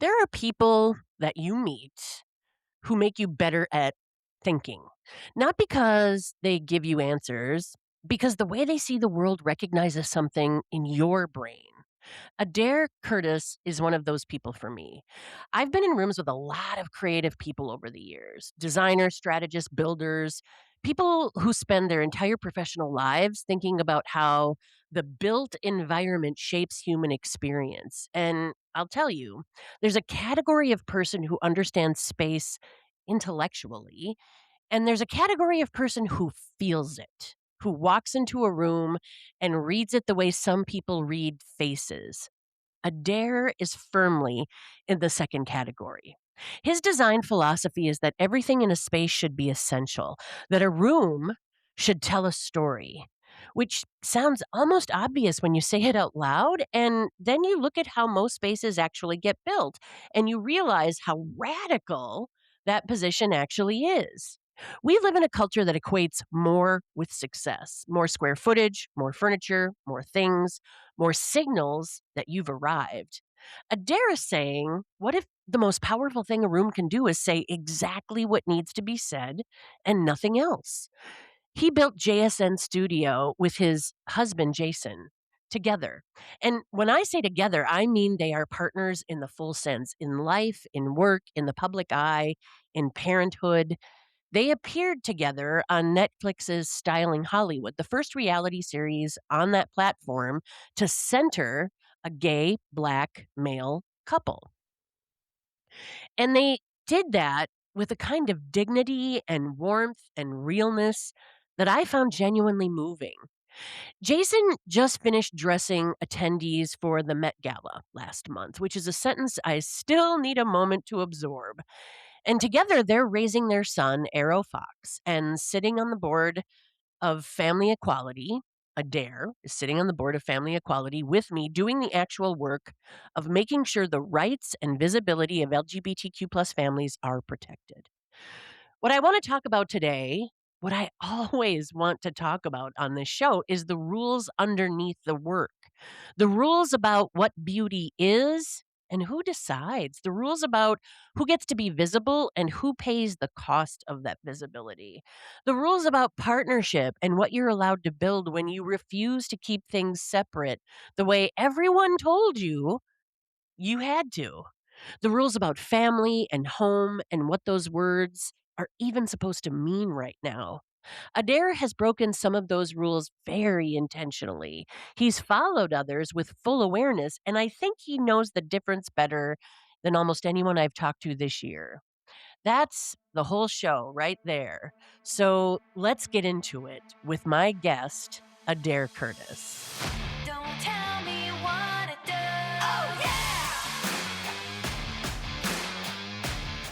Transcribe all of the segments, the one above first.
There are people that you meet who make you better at thinking, not because they give you answers, because the way they see the world recognizes something in your brain. Adair Curtis is one of those people for me. I've been in rooms with a lot of creative people over the years, designers, strategists, builders, people who spend their entire professional lives thinking about how the built environment shapes human experience. And I'll tell you, there's a category of person who understands space intellectually, and there's a category of person who feels it, who walks into a room and reads it the way some people read faces. Adair is firmly in the second category. His design philosophy is that everything in a space should be essential, that a room should tell a story, which sounds almost obvious when you say it out loud. And then you look at how most spaces actually get built and you realize how radical that position actually is. We live in a culture that equates more with success, more square footage, more furniture, more things, more signals that you've arrived. Adair is saying, what if the most powerful thing a room can do is say exactly what needs to be said and nothing else? He built JSN Studio with his husband, Jason, together. And when I say together, I mean they are partners in the full sense in life, in work, in the public eye, in parenthood. They appeared together on Netflix's Styling Hollywood, the first reality series on that platform to center a gay black male couple. And they did that with a kind of dignity and warmth and realness that I found genuinely moving. Jason just finished dressing attendees for the Met Gala last month, which is a sentence I still need a moment to absorb. And together they're raising their son, Arrow Fox, and sitting on the board of Family Equality. Adair is sitting on the board of Family Equality with me, doing the actual work of making sure the rights and visibility of LGBTQ plus families are protected. What I want to talk about today, what I always want to talk about on this show, is the rules underneath the work. The rules about what beauty is and who decides. The rules about who gets to be visible and who pays the cost of that visibility. The rules about partnership and what you're allowed to build when you refuse to keep things separate the way everyone told you you had to. The rules about family and home and what those words are even supposed to mean right now. Adair has broken some of those rules very intentionally. He's followed others with full awareness, and I think he knows the difference better than almost anyone I've talked to this year. That's the whole show right there. So let's get into it with my guest, Adair Curtis. Don't tell me what to do. Oh, yeah!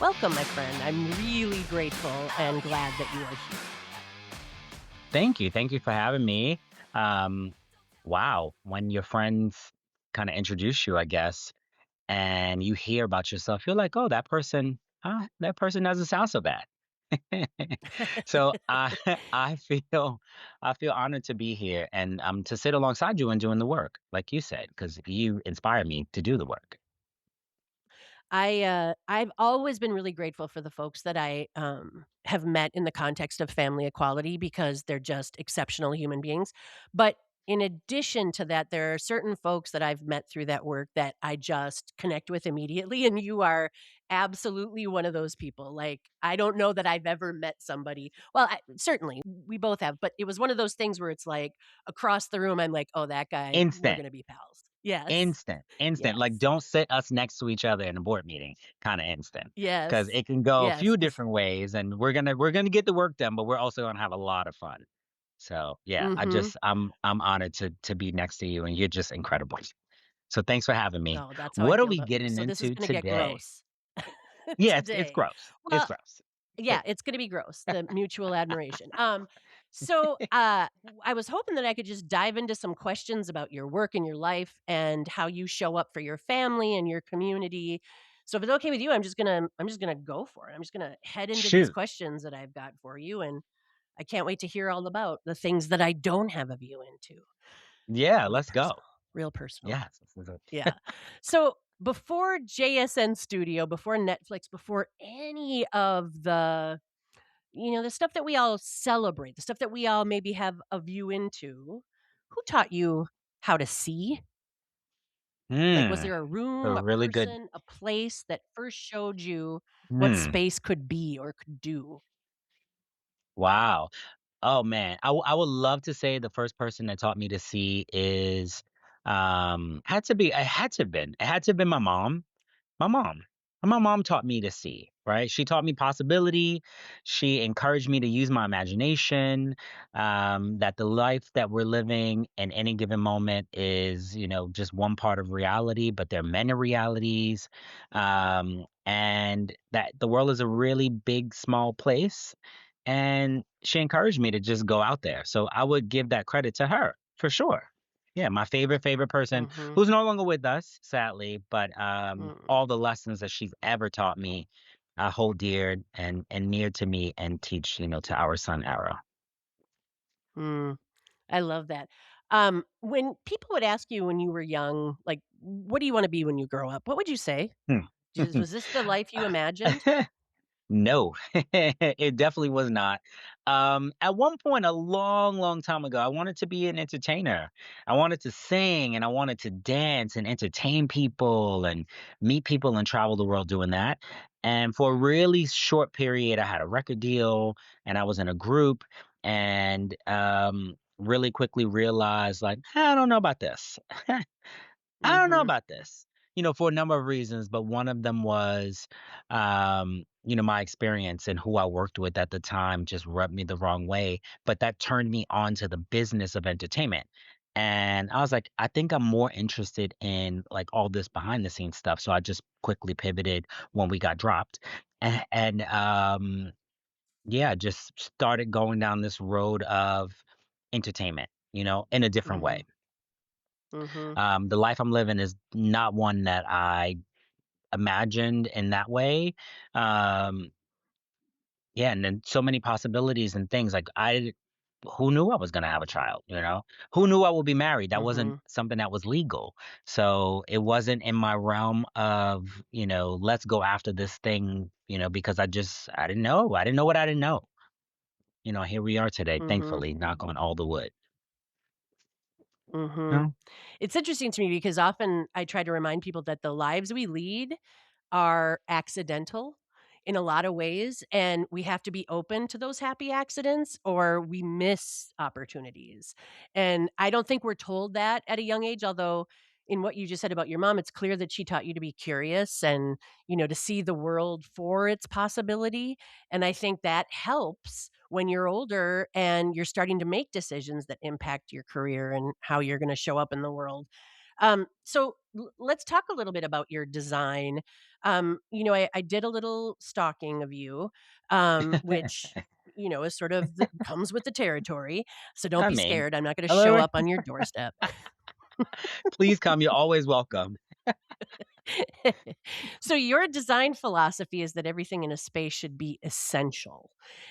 Welcome, my friend. I'm really grateful and glad that you are here. Thank you. Thank you for having me. Um, wow. When your friends kind of introduce you, I guess, and you hear about yourself, you're like, oh, that person doesn't sound so bad. So I, I feel, I feel honored to be here and to sit alongside you and doing the work, like you said, because you inspire me to do the work. I've always been really grateful for the folks that I have met in the context of family equality because they're just exceptional human beings. But in addition to that, there are certain folks that I've met through that work that I just connect with immediately, and you are absolutely one of those people. Like, I don't know that I've ever met somebody certainly, we both have, but it was one of those things where it's like, across the room, I'm like, "Oh, that guy, we're Instant. gonna be pals." Yes. Instant, like, Yes. don't sit us next to each other in a board meeting, kinda instant, because Yes. it can go a Yes. few different ways, and we're gonna get the work done, but we're also gonna have a lot of fun. So, yeah, Mhm. I'm honored to be next to you, and you're just incredible. So, thanks for having me. Oh, that's how I What are feel we about you. getting So this is into gonna get today? gross Yeah, it's today. gross. It's Well, gross. yeah, it's gonna be gross, the mutual admiration. I was hoping that I could just dive into some questions about your work and your life and how you show up for your family and your community. So if it's okay with you, I'm just gonna go for it. I'm just gonna head into these Shoot. questions that I've got for you, and I can't wait to hear all about the things that I don't have a view into. Yeah, Real let's go. personal, real personal. Yes. Yeah. So before JSN Studio, before Netflix, before any of the, the stuff that we all celebrate, the stuff that we all maybe have a view into, who taught you how to see? Like, was Hmm. there a A room, a really good. person, a place that first showed you what Hmm. space could be or could do? Wow. Oh man, I would love to say the first person that taught me to see is had to be it had to have been my mom. My mom. My mom taught me to see, right? She taught me possibility. She encouraged me to use my imagination, that the life that we're living in any given moment is, just one part of reality, but there are many realities. And that the world is a really big, small place. And she encouraged me to just go out there. So I would give that credit to her for sure. Yeah, my favorite person Mhm. who's no longer with us, sadly, but Mm. all the lessons that she's ever taught me, I hold dear and near to me and teach, to our son Ara. Mm. I love that. When people would ask you when you were young, like, "What do you wanna be when you grow up?" What would you say? Hmm. Just was this the life you imagined? No, it definitely was not. At one point, a long, long time ago, I wanted to be an entertainer. I wanted to sing and I wanted to dance and entertain people and meet people and travel the world doing that. And for a really short period, I had a record deal and I was in a group and really quickly realized, like, I don't know about this. I don't know Mhm. about this, for a number of reasons, but one of them was, my experience and who I worked with at the time just rubbed me the wrong way. But that turned me on to the business of entertainment. And I was like, I think I'm more interested in like all this behind the scenes stuff. So I just quickly pivoted when we got dropped. And yeah, just started going down this road of entertainment, in a different way. Mhm. Mhm. The life I'm living is not one that I imagined in that way. Um, yeah, and then so many possibilities and things like who knew I was gonna have a child, Who knew I would be married? That wasn't Mhm. something that was legal. So it wasn't in my realm of, let's go after this thing, because I didn't know. I didn't know what I didn't know. Here we are today, Mhm. thankfully, knock on all the wood. Mhm. No? It's interesting to me because often I try to remind people that the lives we lead are accidental in a lot of ways, and we have to be open to those happy accidents or we miss opportunities. And I don't think we're told that at a young age, although in what you just said about your mom, it's clear that she taught you to be curious and, to see the world for its possibility. And I think that helps when you're older and you're starting to make decisions that impact your career and how you're going to show up in the world. Let's talk a little bit about your design. I did a little stalking of you, which is sort of comes with the territory. So don't I be mean, scared. I'm not going to show hello. up on your doorstep. Please come. You're always welcome. So your design philosophy is that everything in a space should be essential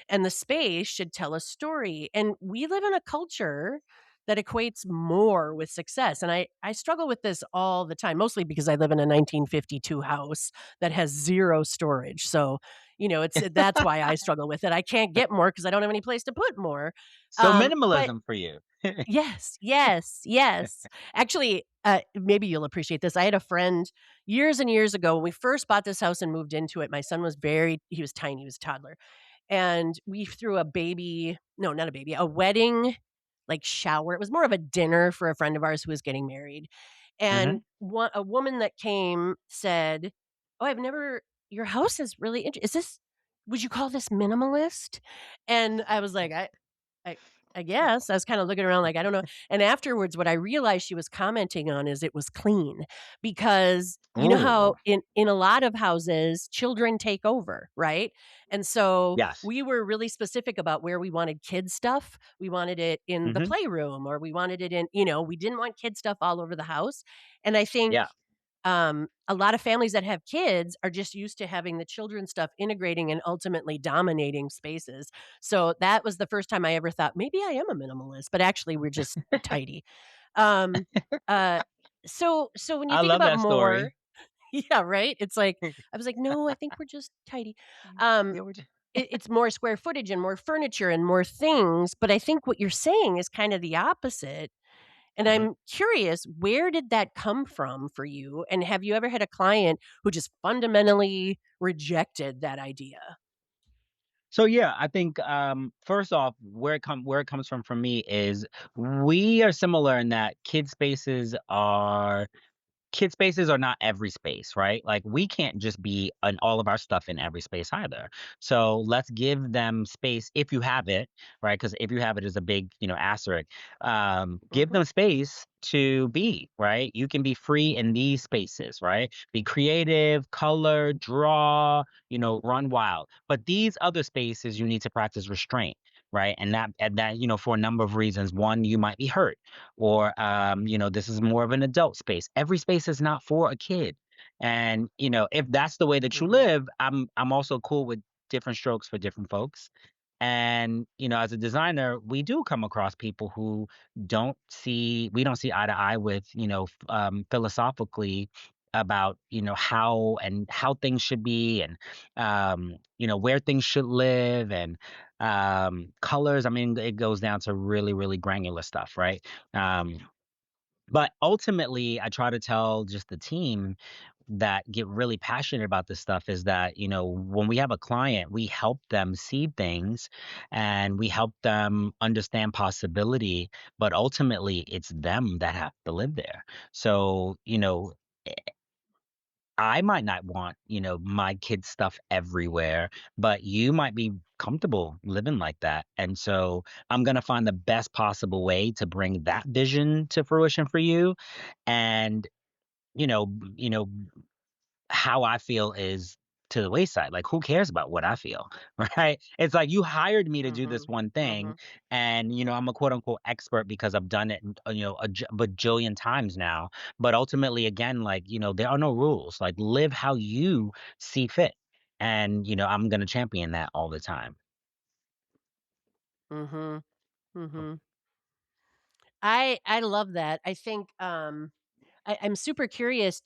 and the space should tell a story. And we live in a culture that equates more with success. And I struggle with this all the time, mostly because I live in a 1952 house that has zero storage. So, that's why I struggle with it. I can't get more because I don't have any place to put more. So But minimalism for you. yes, yes, yes. Actually, maybe you'll appreciate this. I had a friend years and years ago when we first bought this house and moved into it. My son was he was tiny, he was a toddler. And we threw a baby, no, not a baby, a wedding like shower. It was more of a dinner for a friend of ours who was getting married. And Mhm. a woman that came said, "Oh, I've never your house is really is this would you call this minimalist?" And I was like, I I guess. I was kinda looking around like, I don't know, and afterwards, what I realized she was commenting on is it was clean because you know Ooh, how in a lot of houses, children take over, right? And so, yes. we were really specific about where we wanted kid stuff. We wanted it in the Mhm. playroom or we wanted it in we didn't want kid stuff all over the house, and I think Yeah. a lot of families that have kids are just used to having the children's stuff integrating and ultimately dominating spaces. So that was the first time I ever thought, maybe I am a minimalist, but actually we're just tidy. Um, uh, so when you I think love about that more, story. Yeah, right? It's like I was like, "No, I think we're just tidy." Um, Yeah, it's more square footage and more furniture and more things, but I think what you're saying is kind of the opposite, and Mhm. I'm curious, where did that come from for you, and have you ever had a client who just fundamentally rejected that idea? So yeah, I think first off, where it comes from for me is we are similar in that kid spaces are not every space, right? Like we can't just be an all of our stuff in every space either. So let's give them space if you have it, right? Because if you have it is a big, asterisk. Give Mhm, them space to be, right? You can be free in these spaces, right? Be creative, color, draw, run wild. But these other spaces, you need to practice restraint, right? And that, for a number of reasons. One, you might be hurt or this is more of an adult space. Every space is not for a kid. And if that's the way that you mhm, live, I'm also cool with different strokes for different folks. And as a designer, we do come across people who we don't see eye to eye with, philosophically about how things should be and where things should live and colors. I mean, it goes down to really really granular stuff, right? um but ultimately, I try to tell just the team that get really passionate about this stuff is that, when we have a client, we help them see things and we help them understand possibility, but ultimately it's them that have to live there. So, I might not want, my kids' stuff everywhere, but you might be comfortable living like that. And so I'm going to find the best possible way to bring that vision to fruition for you. And, you know, you know, how I feel is to the wayside. Like, who cares about what I feel? Right? It's like you hired me to do this mhm, one thing, mhm. and I'm a quote unquote expert because I've done it, a bajillion times now. But ultimately, again, like there are no rules. Like, live how you see fit, and I'm gonna champion that all the time. Mhm, mhm. I love that. I think, I'm super curious,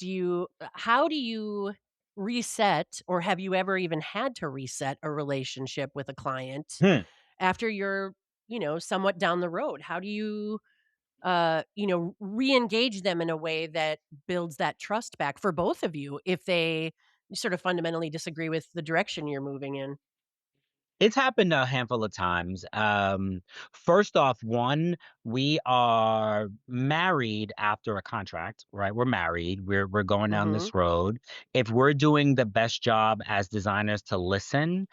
how do you reset, or have you ever even had to reset a relationship with a client Hmm. after you're, somewhat down the road? How do you, re-engage them in a way that builds that trust back for both of you if they sort of fundamentally disagree with the direction you're moving in? It's happened a handful of times. First off, one, we are married after a contract, right? We're married. We're going down Mhm, this road. If we're doing the best job as designers to listen,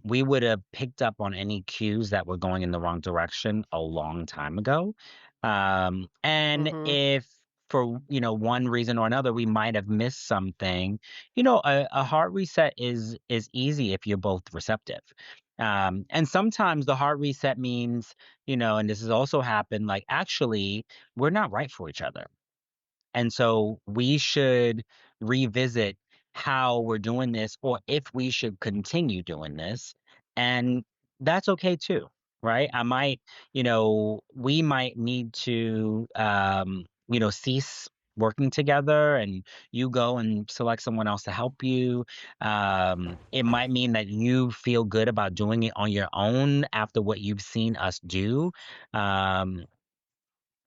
we would have picked up on any cues that were going in the wrong direction a long time ago. And mhm, if for one reason or another we might have missed something, a hard reset is easy if you're both receptive. And sometimes the hard reset means, and this has also happened, like actually, we're not right for each other. And so we should revisit how we're doing this or if we should continue doing this. And that's okay too, right? We might need to, cease working together and you go and select someone else to help you. It might mean that you feel good about doing it on your own after what you've seen us do. Um,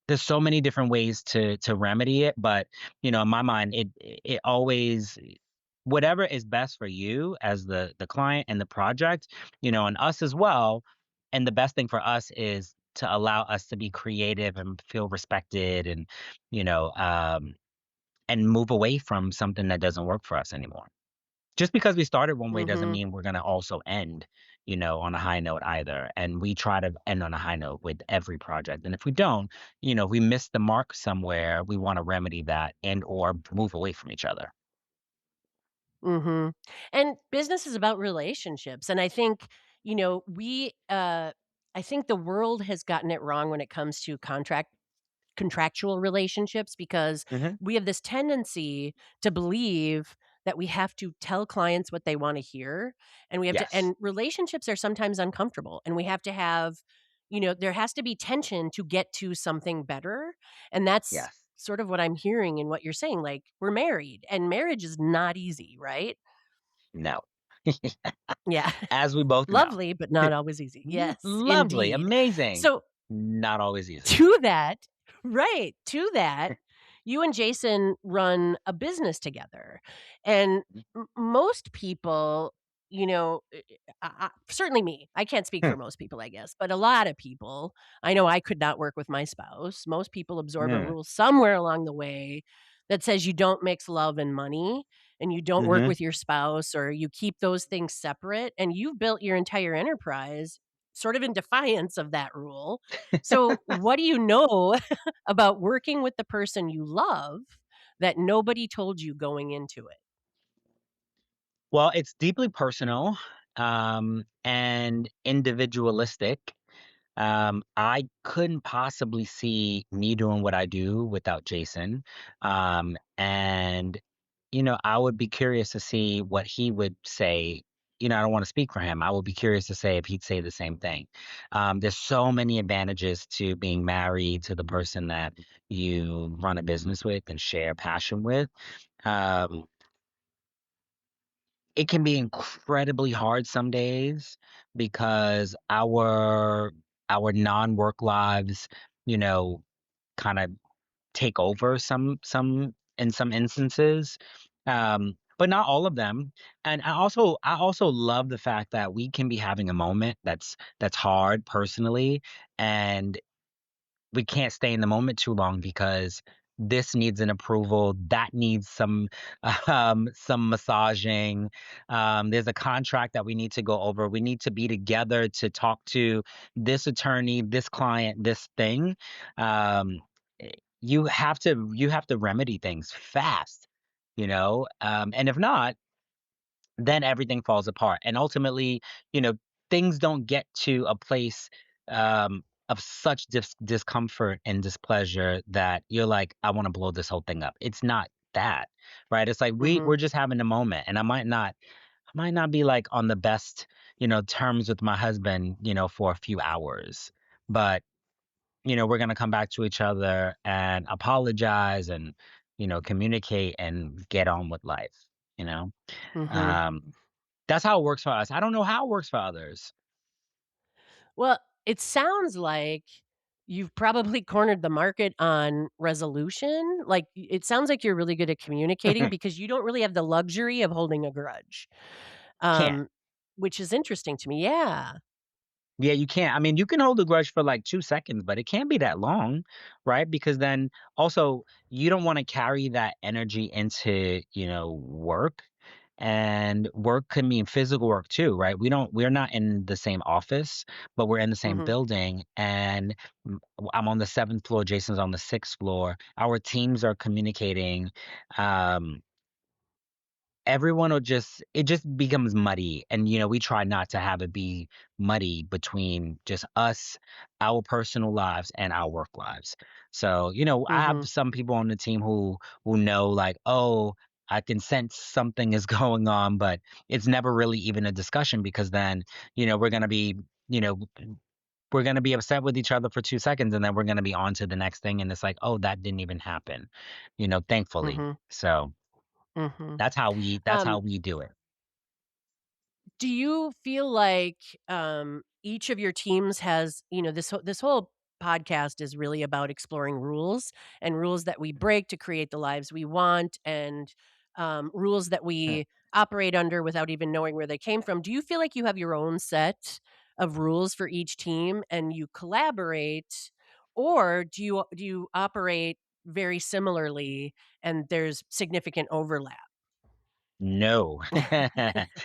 there's so many different ways to remedy it, but, in my mind, it always whatever is best for you as the client and the project, and us as well, and the best thing for us is to allow us to be creative and feel respected you know, um, and move away from something that doesn't work for us anymore. Just because we started one way doesn't mhm. mean we're gonna also end, on a high note either. And we try to end on a high note with every project. And if we don't, we miss the mark somewhere, we want to remedy that and or move away from each other. Mhm. And business is about relationships, and I think, I think the world has gotten it wrong when it comes to contractual relationships because Hmm. we have this tendency to believe that we have to tell clients what they wanna hear, and we have to Yes. and relationships are sometimes uncomfortable, and we have to have there has to be tension to get to something better, and that's Yes. sort of what I'm hearing in what you're saying, like, we're married, and marriage is not easy, right? No. Yeah. As we both know. Lovely, but not always easy. Yes, Lovely, indeed. amazing, So not always easy. to that right, to that, you and Jason run a business together, and most people, you know, certainly me, I can't speak Hmm, for most people, I guess, but a lot of people, I know I could not work with my spouse. Most people absorb a mm, rule somewhere along the way that says you don't mix love and money, and you don't work mhm. with your spouse, or you keep those things separate, and you've built your entire enterprise sort of in defiance of that rule. So, what do you know about working with the person you love that nobody told you going into it? Well, it's deeply personal, and individualistic. I couldn't possibly see me doing what I do without Jason. And I would be curious to see what he would say. I don't want to speak for him. I would be curious to say if he'd say the same thing. There's so many advantages to being married to the person that you run a business with and share passion with. Um, it can be incredibly hard some days because our non-work lives, you know, kind of take over some in some instances. But not all of them. And I also love the fact that we can be having a moment that's hard personally, and we can't stay in the moment too long because this needs an approval, that needs some massaging. There's a contract that we need to go over. We need to be together to talk to this attorney, this client, this thing. Um, you have to remedy things fast, and if not, then everything falls apart. And ultimately, you know, things don't get to a place of such discomfort and displeasure that you're like, I want to blow this whole thing up. It's not that, right? It's like Mhm, we're just having a moment, and I might not be like on the best, terms with my husband, for a few hours, but we're gonna come back to each other and apologize and communicate and get on with life. You know. mhm. Um, that's how it works for us. I don't know how it works for others. Well, it sounds like you've probably cornered the market on resolution. Like, it sounds like you're really good at communicating because you don't really have the luxury of holding a grudge, Can't. um, which is interesting to me. Yeah. Yeah, you can't. I mean, you can hold a grudge for like 2 seconds, but it can't be that long, right? Because then also you don't wanna carry that energy into, work, and work can mean physical work too, right? We're not in the same office, but we're in the same Mhm, building, and I'm on the 7th floor, Jason's on the 6th floor. Our teams are communicating. um Everyone will just it just becomes muddy, and, we try not to have it be muddy between just us, our personal lives, and our work lives. So, I have mhm, some people on the team who know, like, "Oh, I can sense something is going on," but it's never really even a discussion because then, we're gonna be, you know, we're gonna be upset with each other for 2 seconds, and then we're gonna be on to the next thing, and it's like, "Oh, that didn't even happen," thankfully. mhm, So, mhm. that's how we do it. Do you feel like, each of your teams has this whole podcast is really about exploring rules, and rules that we break to create the lives we want, and, rules that we operate under without even knowing where they came from. Do you feel like you have your own set of rules for each team and you collaborate, or do you operate very similarly and there's significant overlap? No,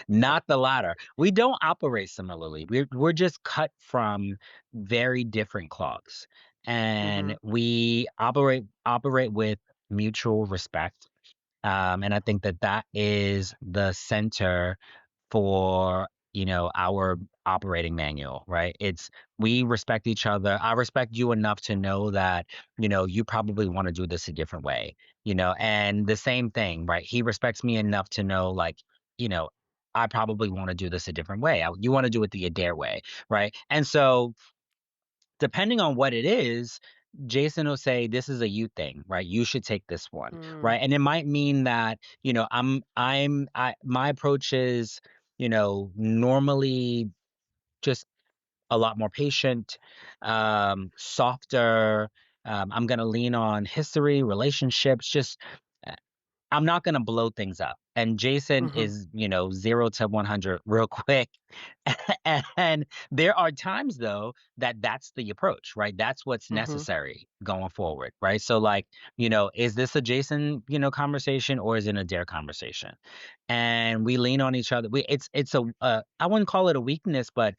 not the latter. We don't operate similarly. We're just cut from very different cloths, and Mhm, we operate with mutual respect. And I think that that is the center for, our operating manual, right? It's we respect each other. I respect you enough to know that, you probably want to do this a different way, and the same thing, right? He respects me enough to know, like, you know, I probably want to do this a different way. You want to do it the Adair way, right? And so depending on what it is, Jason will say, "This is a you thing, right? You should take this one, Mm, right?" And it might mean that, my approach is, normally just a lot more patient, softer. I'm gonna lean on history, relationships, just I'm not gonna blow things up. And Jason mhm, is, 0 to 100 real quick. And there are times though that that's the approach, right? That's what's mhm, necessary going forward, right? So like, is this a Jason, conversation or is it a Dare conversation? And we lean on each other. It's a I wouldn't call it a weakness, but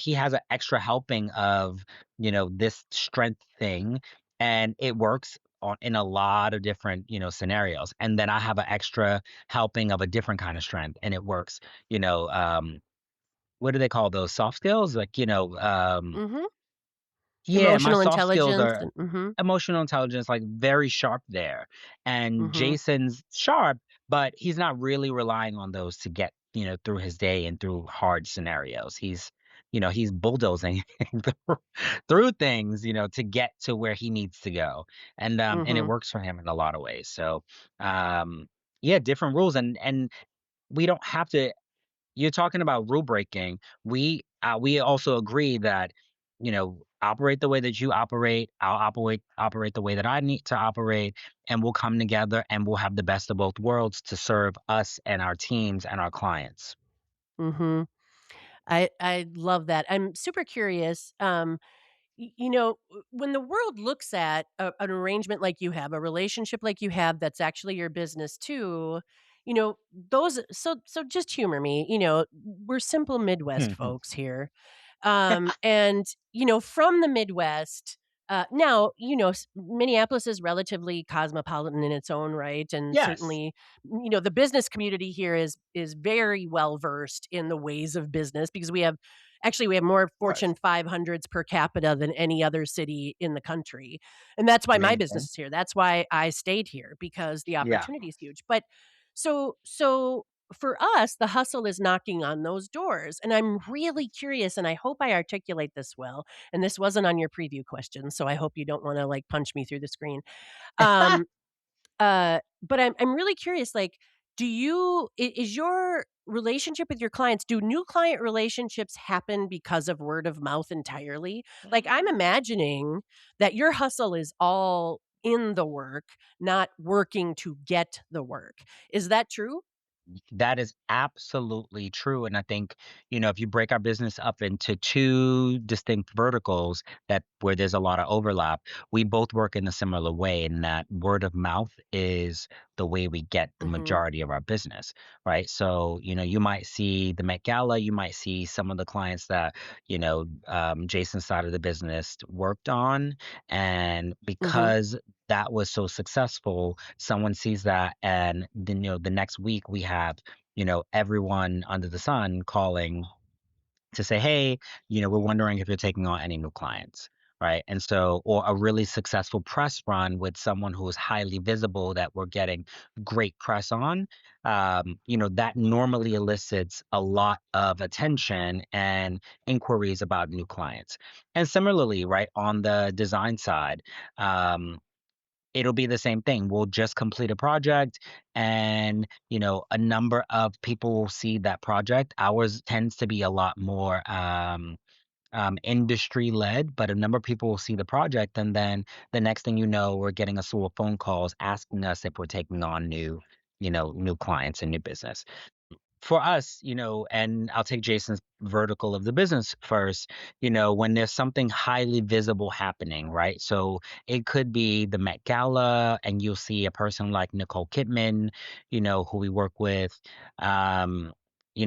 he has an extra helping of, this strength thing and it works in a lot of different scenarios, and then I have an extra helping of a different kind of strength and it works, you know what do they call those, soft skills, like, mhm. yeah, my Emotional soft skills intelligence are and mhm, emotional intelligence, like very sharp there. And mhm, Jason's sharp, but he's not really relying on those to get, through his day and through hard scenarios. He's bulldozing through through things, to get to where he needs to go. And it mhm, works for him in a lot of ways. So um yeah, different rules, and we don't have to. You're talking about rule breaking. We also agree that, operate the way that you operate. I'll operate the way that I need to operate, and we'll come together and we'll have the best of both worlds to serve us and our teams and our clients. mhm. I love that. I'm super curious, when the world looks at an arrangement like you have, a relationship like you have that's actually your business too, those so just humor me, we're simple Midwest Mhm. folks here. And, from the Midwest, now, Minneapolis is relatively cosmopolitan in its own right, and Yes. certainly, the business community here is very well versed in the ways of business because we have more Of course. Fortune 500s per capita than any other city in the country, and that's why my business Amazing. is here. That's why I stayed here because the Yeah. opportunity is huge. But so for us, the hustle is knocking on those doors. And I'm really curious, and I hope I articulate this well. And this wasn't on your preview question, so I hope you don't want to like punch me through the screen. Um, but I'm really curious, like, is your relationship with your clients, do new client relationships happen because of word of mouth entirely? Like, I'm imagining that your hustle is all in the work, not working to get the work. Is that true? That is absolutely true. And I think, if you break our business up into two distinct verticals that where there's a lot of overlap, we both work in a similar way in that word of mouth is the way we get the Mhm. majority of our business, right? So, you might see the Met Gala, you might see some of the clients that, Jason's side of the business worked on. And Mhm. because that was so successful, someone sees that, and then the next week we have everyone under the sun calling to say, hey, we're wondering if you're taking on any new clients, right? And so, or a really successful press run with someone who is highly visible that we're getting great press on, that normally elicits a lot of attention and inquiries about new clients. And similarly, right, on the design side, um, it'll be the same thing. We'll just complete a project and, a number of people will see that project. Ours tends to be a lot more industry led, but a number of people will see the project. And then the next thing you know, we're getting a slew of phone calls asking us if we're taking on new clients and new business for us, and I'll take Jason's vertical of the business first, when there's something highly visible happening, right? So it could be the Met Gala, and you'll see a person like Nicole Kidman, who we work with, um,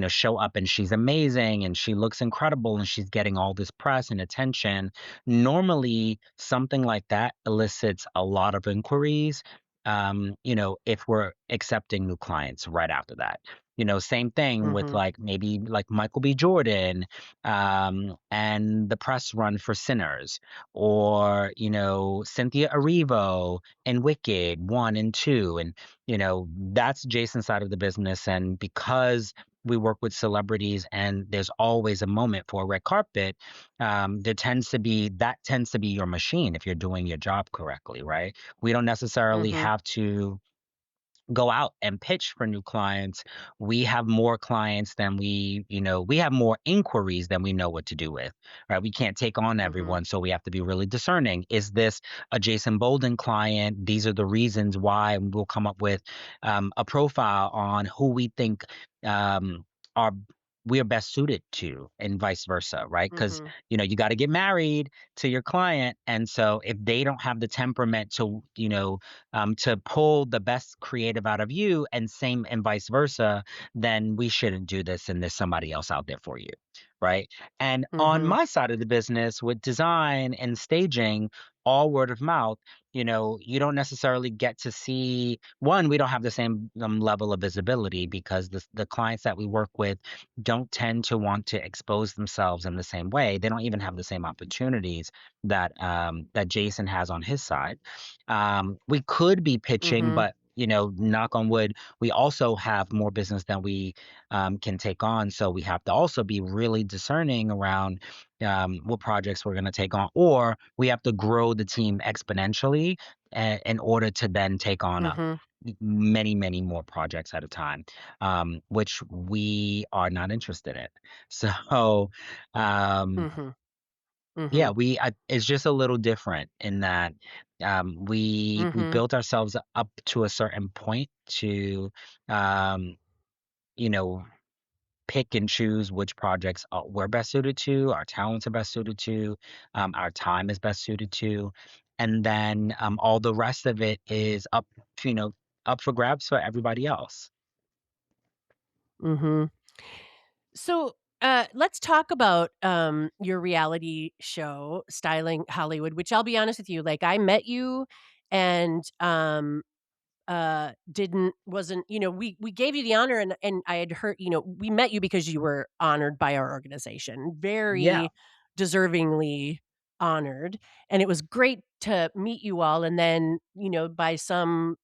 show up and she's amazing and she looks incredible and she's getting all this press and attention. Normally, something like that elicits a lot of inquiries. If we're accepting new clients right after that. Same thing with Mhm. like maybe like Michael B. Jordan, and the press run for Sinners, or Cynthia Erivo and Wicked 1 and 2, and that's Jason's side of the business. And because we work with celebrities and there's always a moment for a red carpet, there tends to be that tends to be your machine if you're doing your job correctly, right? We don't necessarily Mhm. have to go out and pitch for new clients. We have more clients than we have more inquiries than we know what to do with, right? We can't take on Mhm. everyone, so we have to be really discerning. Is this a Jason Bolden client? These are the reasons why. And we'll come up with a profile on who we think um, are we are best suited to, and vice versa, right? Because Mhm. you got to get married to your client, and so if they don't have the temperament to pull the best creative out of you and same and vice versa, then we shouldn't do this and there's somebody else out there for you. Right. And on Mhm. my side of the business with design and staging, all word of mouth, you don't necessarily get to see one, we don't have the same level of visibility because the clients that we work with don't tend to want to expose themselves in the same way. They don't even have the same opportunities that Jason has on his side. We could be pitching, Mhm. but knock on wood, we also have more business than we can take on. So we have to also be really discerning around what projects we're going to take on, or we have to grow the team exponentially in order to then take on Mhm. many, many more projects at a time, which we are not interested in. So, um, Mhm. yeah, Mhm. it's just a little different in that we Mhm. built ourselves up to a certain point to um, you know pick and choose which projects we're best suited to, our talents are best suited to, our time is best suited to, and then all the rest of it is you know up for grabs for everybody else. Mhm. So, let's talk about, your reality show, Styling Hollywood, which I'll be honest with you, like, I met you and, didn't wasn't we gave you the honor and I had heard we met you because you were honored by our organization, Yeah. very deservingly honored, and it was great to meet you all, and then, by some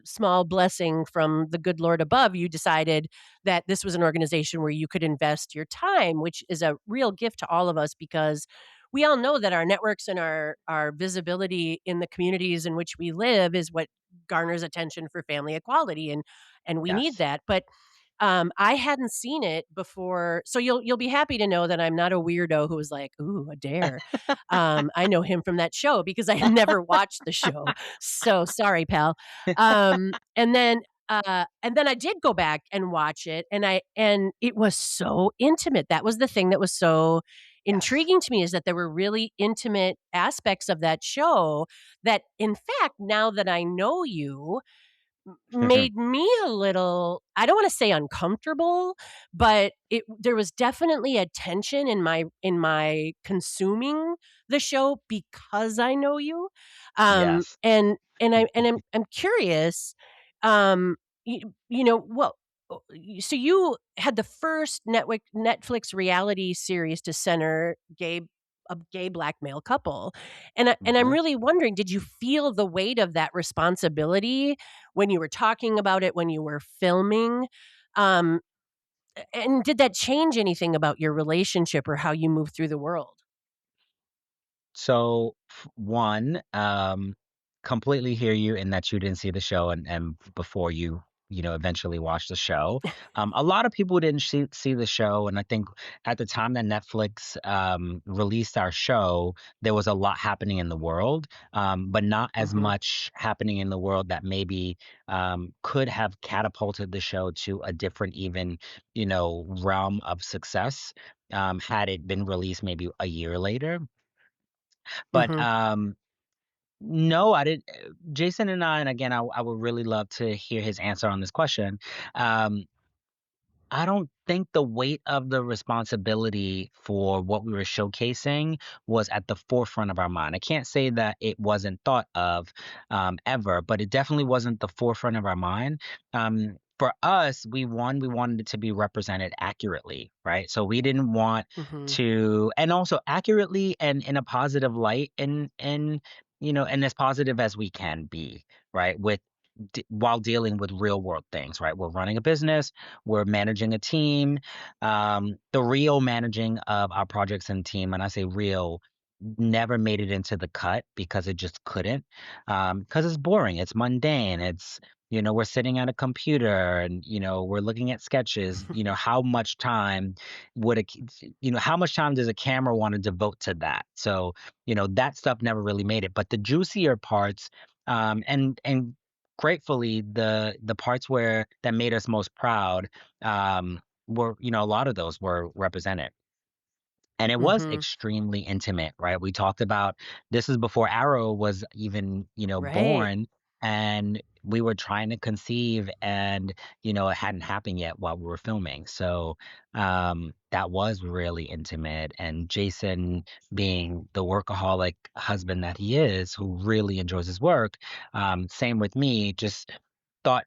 small blessing from the good Lord above, you decided that this was an organization where you could invest your time, which is a real gift to all of us because we all know that our networks and our visibility in the communities in which we live is what garners attention for family equality and we need Yes. that. But I hadn't seen it before, so you'll be happy to know that I'm not a weirdo who was like, "Ooh, Adair." I know him from that show because I had never watched the show. So sorry, pal. And then I did go back and watch it, and it was so intimate. That was the thing that was so Yes. intriguing to me is that there were really intimate aspects of that show that, in fact, now that I know you, made me a little, I don't wanna say uncomfortable, but there was definitely a tension in my consuming the show because I know you. Yes. I'm curious, um, well, so you had the first Netflix reality series to center a gay black male couple, and I'm Mhm. really wondering, did you feel the weight of that responsibility when you were talking about it, when you were filming? Um, and did that change anything about your relationship or how you move through the world? So, one, completely hear you in that you didn't see the show and before you eventually watched the show. A lot of people didn't see the show, and I think at the time that Netflix released our show, there was a lot happening in the world, but not as Mhm, much happening in the world that maybe could have catapulted the show to a different, even realm of success had it been released maybe a year later. But mhm, no, I didn't. Jason and I, and again, I would really love to hear his answer on this question. Um, I don't think the weight of the responsibility for what we were showcasing was at the forefront of our mind. I can't say that it wasn't thought of ever, but it definitely wasn't the forefront of our mind. For us, we wanted it to be represented accurately, right? So we didn't want mhm, to, and also accurately and in a positive light, and as positive as we can be, right? With while dealing with real world things, right? We're running a business, we're managing a team. The real managing of our projects and team, and I say real, never made it into the cut because it just couldn't. Because it's boring, it's mundane, it's, we're sitting at a computer and, we're looking at sketches. How much time how much time does a camera want to devote to that? So, that stuff never really made it. But the juicier parts, and gratefully, the parts where that made us most proud, were, a lot of those were represented. And it was Mhm. extremely intimate, right? We talked about, this is before Arrow was even, Right. born, and we were trying to conceive, and, it hadn't happened yet while we were filming. So, that was really intimate. And Jason, being the workaholic husband that he is, who really enjoys his work, same with me, just thought,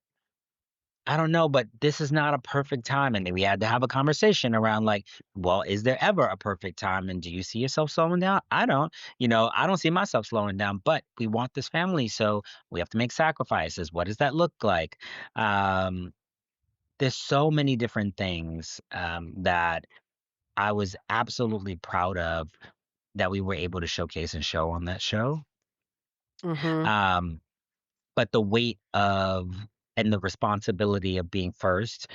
I don't know, but this is not a perfect time. And then we had to have a conversation around, like, well, is there ever a perfect time? And do you see yourself slowing down? I don't. I don't see myself slowing down, but we want this family. So we have to make sacrifices. What does that look like? Um, there's so many different things, that I was absolutely proud of, that we were able to showcase and show on that show. Mhm. Um, but the weight of, and the responsibility of being first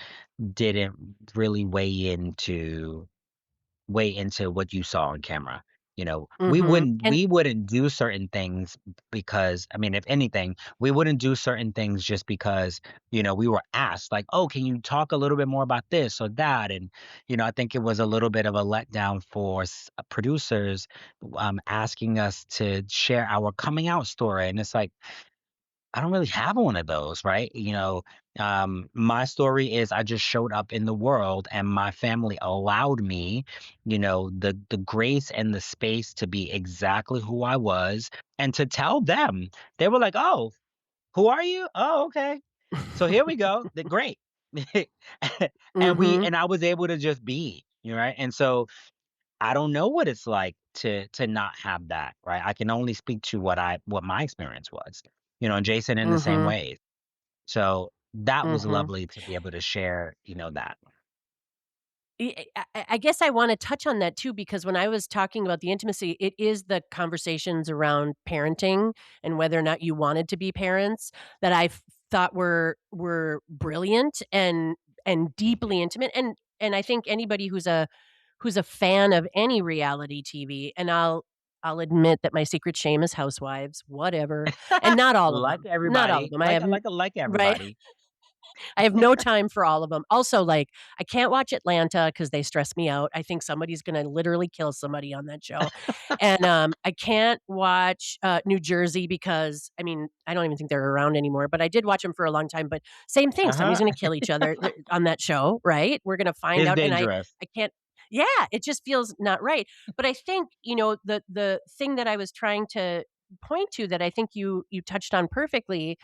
didn't really weigh into what you saw on camera. We Mhm. wouldn't And we wouldn't do certain things because, I mean, if anything, we wouldn't do certain things just because, we were asked, like, "Oh, can you talk a little bit more about this or that?" And, I think it was a little bit of a letdown for producers, asking us to share our coming out story. And it's like, I don't really have one of those, right? My story is, I just showed up in the world, and my family allowed me, the grace and the space to be exactly who I was, and to tell them. They were like, "Oh, who are you? Oh, okay. So here we go. The great." Mhm. And I was able to just be, right? And so I don't know what it's like to not have that, right? I can only speak to what my experience was, and Jason in the same Mhm. way. So that was Mhm. lovely to be able to share, that. I guess I wanna touch on that too, because when I was talking about the intimacy, it is the conversations around parenting and whether or not you wanted to be parents that thought were brilliant and Thank you. deeply intimate, and I think anybody who's a fan of any reality TV, and I'll admit that my secret shame is Housewives, whatever, and not all of Like them, not all of everybody, them, I have n like right? everybody. I have no time for all of them. Also, like, I can't watch Atlanta because they stress me out. I think somebody's gonna literally kill somebody on that show. And, I can't watch, New Jersey because, I mean, I don't even think they're around anymore, but I did watch them for a long time, but same thing, somebody's Uh-huh. gonna kill each other on that show, right? We're gonna find It's out, and dangerous. I can't. Yeah, it just feels not right. But I think, the thing that I was trying to point to that I think you touched on perfectly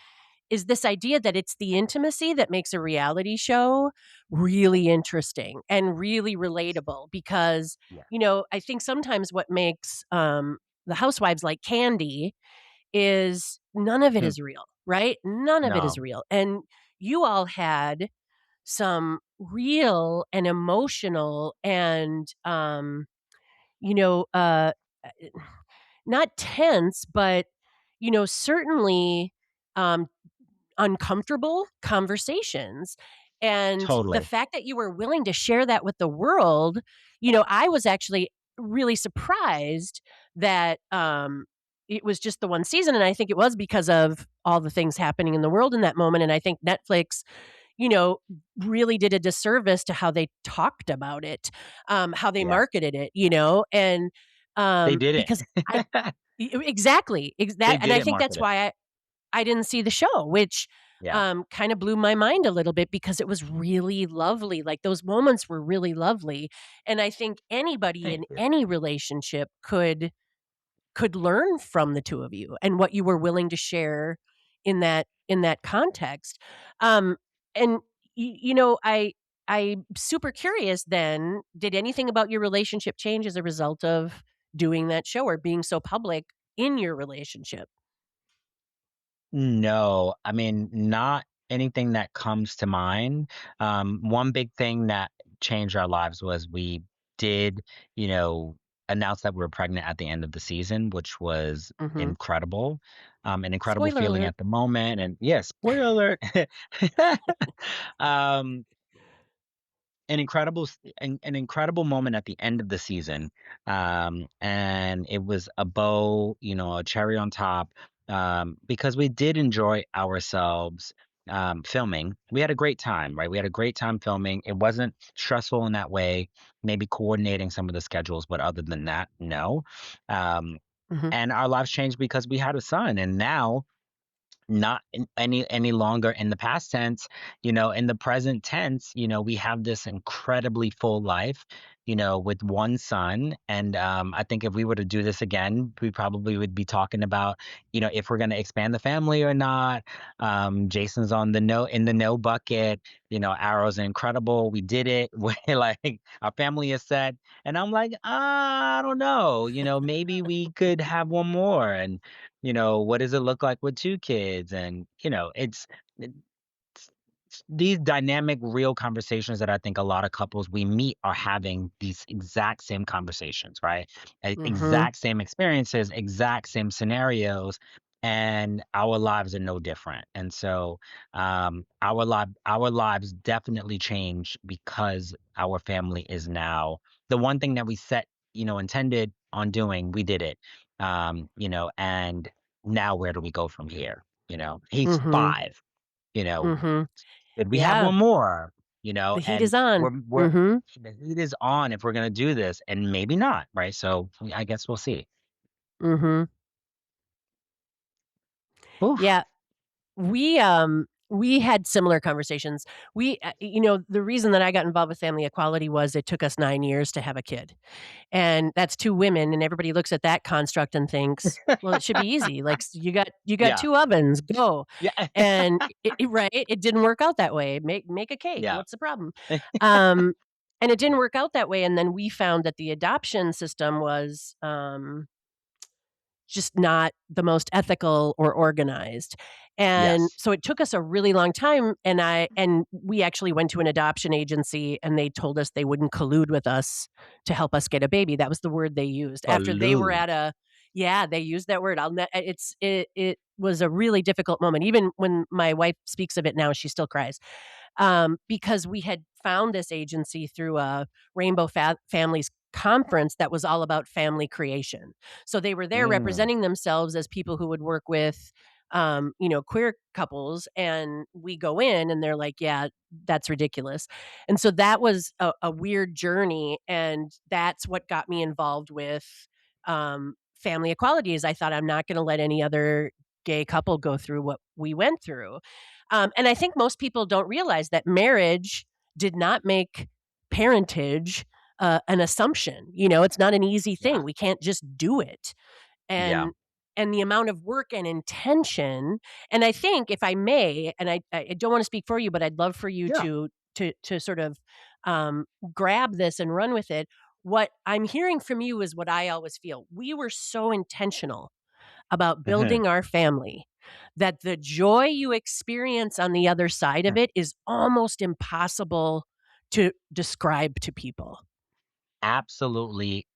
is this idea that it's the intimacy that makes a reality show really interesting and really relatable because, Yeah. I think sometimes what makes, the housewives like candy is none of it Hmm. is real, right? None of it is No, real, and you all had some real and emotional and, you know, not tense, but, certainly, um, uncomfortable conversations. And the totally. fact that you were willing to share that with the world, I was actually really surprised that, it was just the 1 season, and I think it was because of all the things happening in the world in that moment, and I think Netflix, you know, really did a disservice to how they talked about it, how they Yeah. marketed it, and, They did because I it. exactly, They and I didn't think that's market it. why I didn't see the show, which, Yeah. kinda blew my mind a little bit because it was really lovely, like, those moments were really lovely, and I think anybody Thank in you. any relationship could learn from the 2 of you and what you were willing to share in that context. Um, and I'm super curious then, did anything about your relationship change as a result of doing that show or being so public in your relationship? No, I mean, not anything that comes to mind. One big thing that changed our lives was we did, you know, announce that we were pregnant at the end of the season, which was Mhm. incredible. An incredible Spoiler feeling alert. at the moment. And yes, spoiler alert. um, an incredible moment at the end of the season, and it was a bow, a cherry on top, because we did enjoy ourselves filming. We had a great time, right? We had a great time filming. It wasn't stressful in that way, maybe coordinating some of the schedules, but other than that, no. um, Mhm. and our lives changed because we had a son, and now not in any longer in the past tense, in the present tense, we have this incredibly full life, with one son. And I think if we were to do this again, we probably would be talking about, if we're going to expand the family or not. Jason's on the no in the no bucket. Arrow's incredible, we did it. We're like, our family is set. And I'm like, I don't know, maybe we could have one more. And what does it look like with 2 kids? And, it's these dynamic, real conversations that I think a lot of couples we meet are having these exact same conversations, right? Mhm. Exact same experiences, exact same scenarios, and our lives are no different. And so, our lives definitely change because our family is now the one thing that we set, intended on doing, we did it. And now where do we go from here? He's Mhm. 5, you know, Mhm. did we have Yeah, one more? the heat And is on. we're Mhm. the heat is on if we're gonna do this, and maybe not, right? So I guess we'll see. Mhm. Oof. Yeah, we had similar conversations. The reason that I got involved with family equality was it took us 9 years to have a kid, and that's 2 women, and everybody looks at that construct and thinks, "Well, it should be easy, like, you got Yeah. 2 ovens, go." Yeah. And right? It didn't work out that way. Make a cake, Yeah. what's the problem? Um, and it didn't work out that way, and then we found that the adoption system was, just not the most ethical or organized. And Yes. so it took us a really long time, and we actually went to an adoption agency, and they told us they wouldn't collude with us to help us get a baby. That was the word they used. After they were Collude. at a Yeah, they used that word. It was a really difficult moment. Even when my wife speaks of it now, she still cries, because we had found this agency through a Rainbow Families conference that was all about family creation. So they were there Mm. representing themselves as people who would work with, queer couples, and we go in and they're like, "Yeah, that's ridiculous." And so that was a weird journey, and that's what got me involved with, family equality. Is I thought I'm not going to let any other gay couple go through what we went through. And I think most people don't realize that marriage did not make parentage an assumption. It's not an easy thing. Yeah. We can't just do it. Yeah. And the amount of work and intention, and I think if I may, and I don't want to speak for you, but I'd love for you Yeah. to sort of um, grab this and run with it. What I'm hearing from you is what I always feel. We were so intentional about Mhm. building our family that the joy you experience on the other side of it is almost impossible to describe to people. Absolutely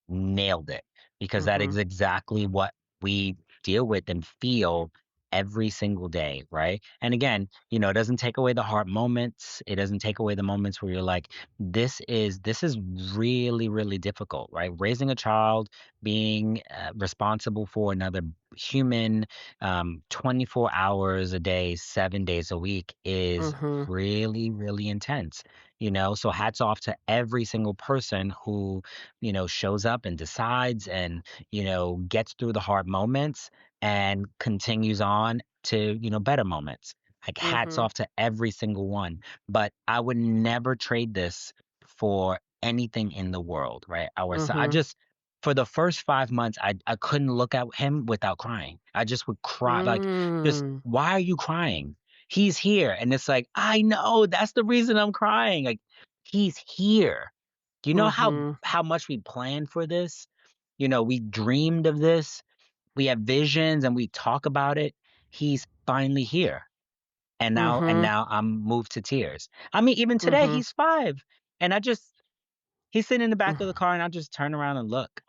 nailed it, because that is Mhm. exactly what we deal with and feel every single day, right? And again, it doesn't take away the hard moments. It doesn't take away the moments where you're like, this is really, really difficult, right? Raising a child, being responsible for another human, 24 hours a day, 7 days a week is Mhm. really, really intense. So hats off to every single person who shows up and decides and, gets through the hard moments and continues on to, better moments. Like, hats Mhm. off to every single one. But I would never trade this for anything in the world, right? I Mhm. just, for the first 5 months, I couldn't look at him without crying. I just would cry, like, just, Mm. why are you crying? He's here. And it's like, I know that's the reason I'm crying. Like, he's here. Do you know Mhm. how much we planned for this? We dreamed of this. We have visions and we talk about it. He's finally here. And Mhm. now I'm moved to tears. I mean, even today, Mhm. he's 5, and he's sitting in the back of the Mhm. car, and I just turn around and look.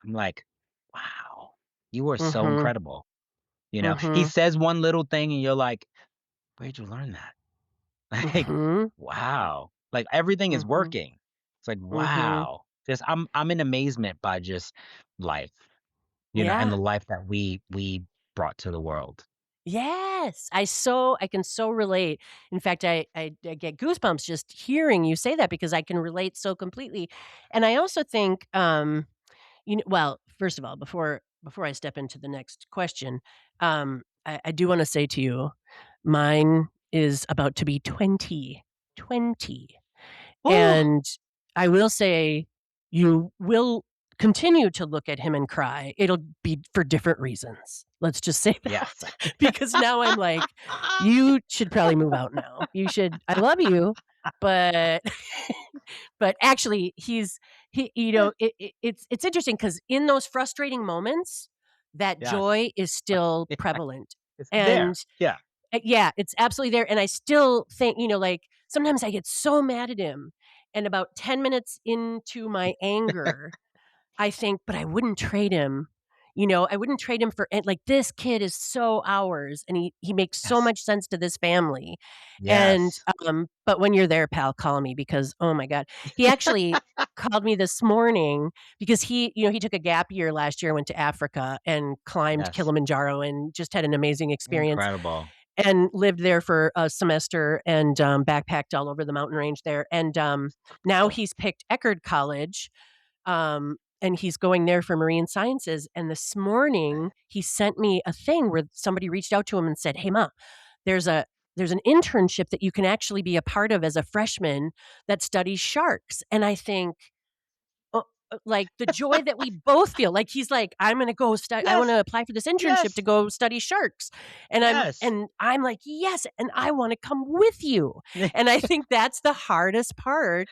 I'm like, "Wow, you are so Mhm. incredible." You know? He Mhm. says one little thing, and you're like, "Where'd you learn that?" Like, Mhm. wow. Like, everything is Mhm. working. It's like, Mhm. wow. Just I'm in amazement by just life, and Yeah. the life that we brought to the world. Yes. I can so relate. In fact, I get goosebumps just hearing you say that because I can relate so completely. And I also think, well, first of all, before I step into the next question, I do wanna say to you, mine is about to be 20. Ooh, And I will say you will continue to look at him and cry. It'll be for different reasons. Let's just say yes. that. Because now I'm like, "You should probably move out now. You should I love you, but" but actually, it's interesting because in those frustrating moments, that Yes. joy is still prevalent. It's And there. Yeah. Yeah, it's absolutely there, and I still think, like, sometimes I get so mad at him, and about 10 minutes into my anger, I think, "But I wouldn't trade him." I wouldn't trade him for like, this kid is so ours, and he makes so Yes. much sense to this family, and, Yes. but when you're there, pal, call me because, oh my god. He actually called me this morning because he took a gap year last year, went to Africa, and climbed Yes. Kilimanjaro and just had an amazing experience Incredible. and lived there for a semester and, backpacked all over the mountain range there, and, now Cool. he's picked Eckerd College, and he's going there for marine sciences, and this morning, he sent me a thing where somebody reached out to him and said, "Hey, ma, there's a there's an internship that you can actually be a part of as a freshman that studies sharks," and I think, uh, like, the joy that we both feel, like, he's like, I Yes. wanna apply for this internship to Yes. go study sharks," and Yes. I'm like, "Yes, and I wanna come with you," and I think that's the hardest part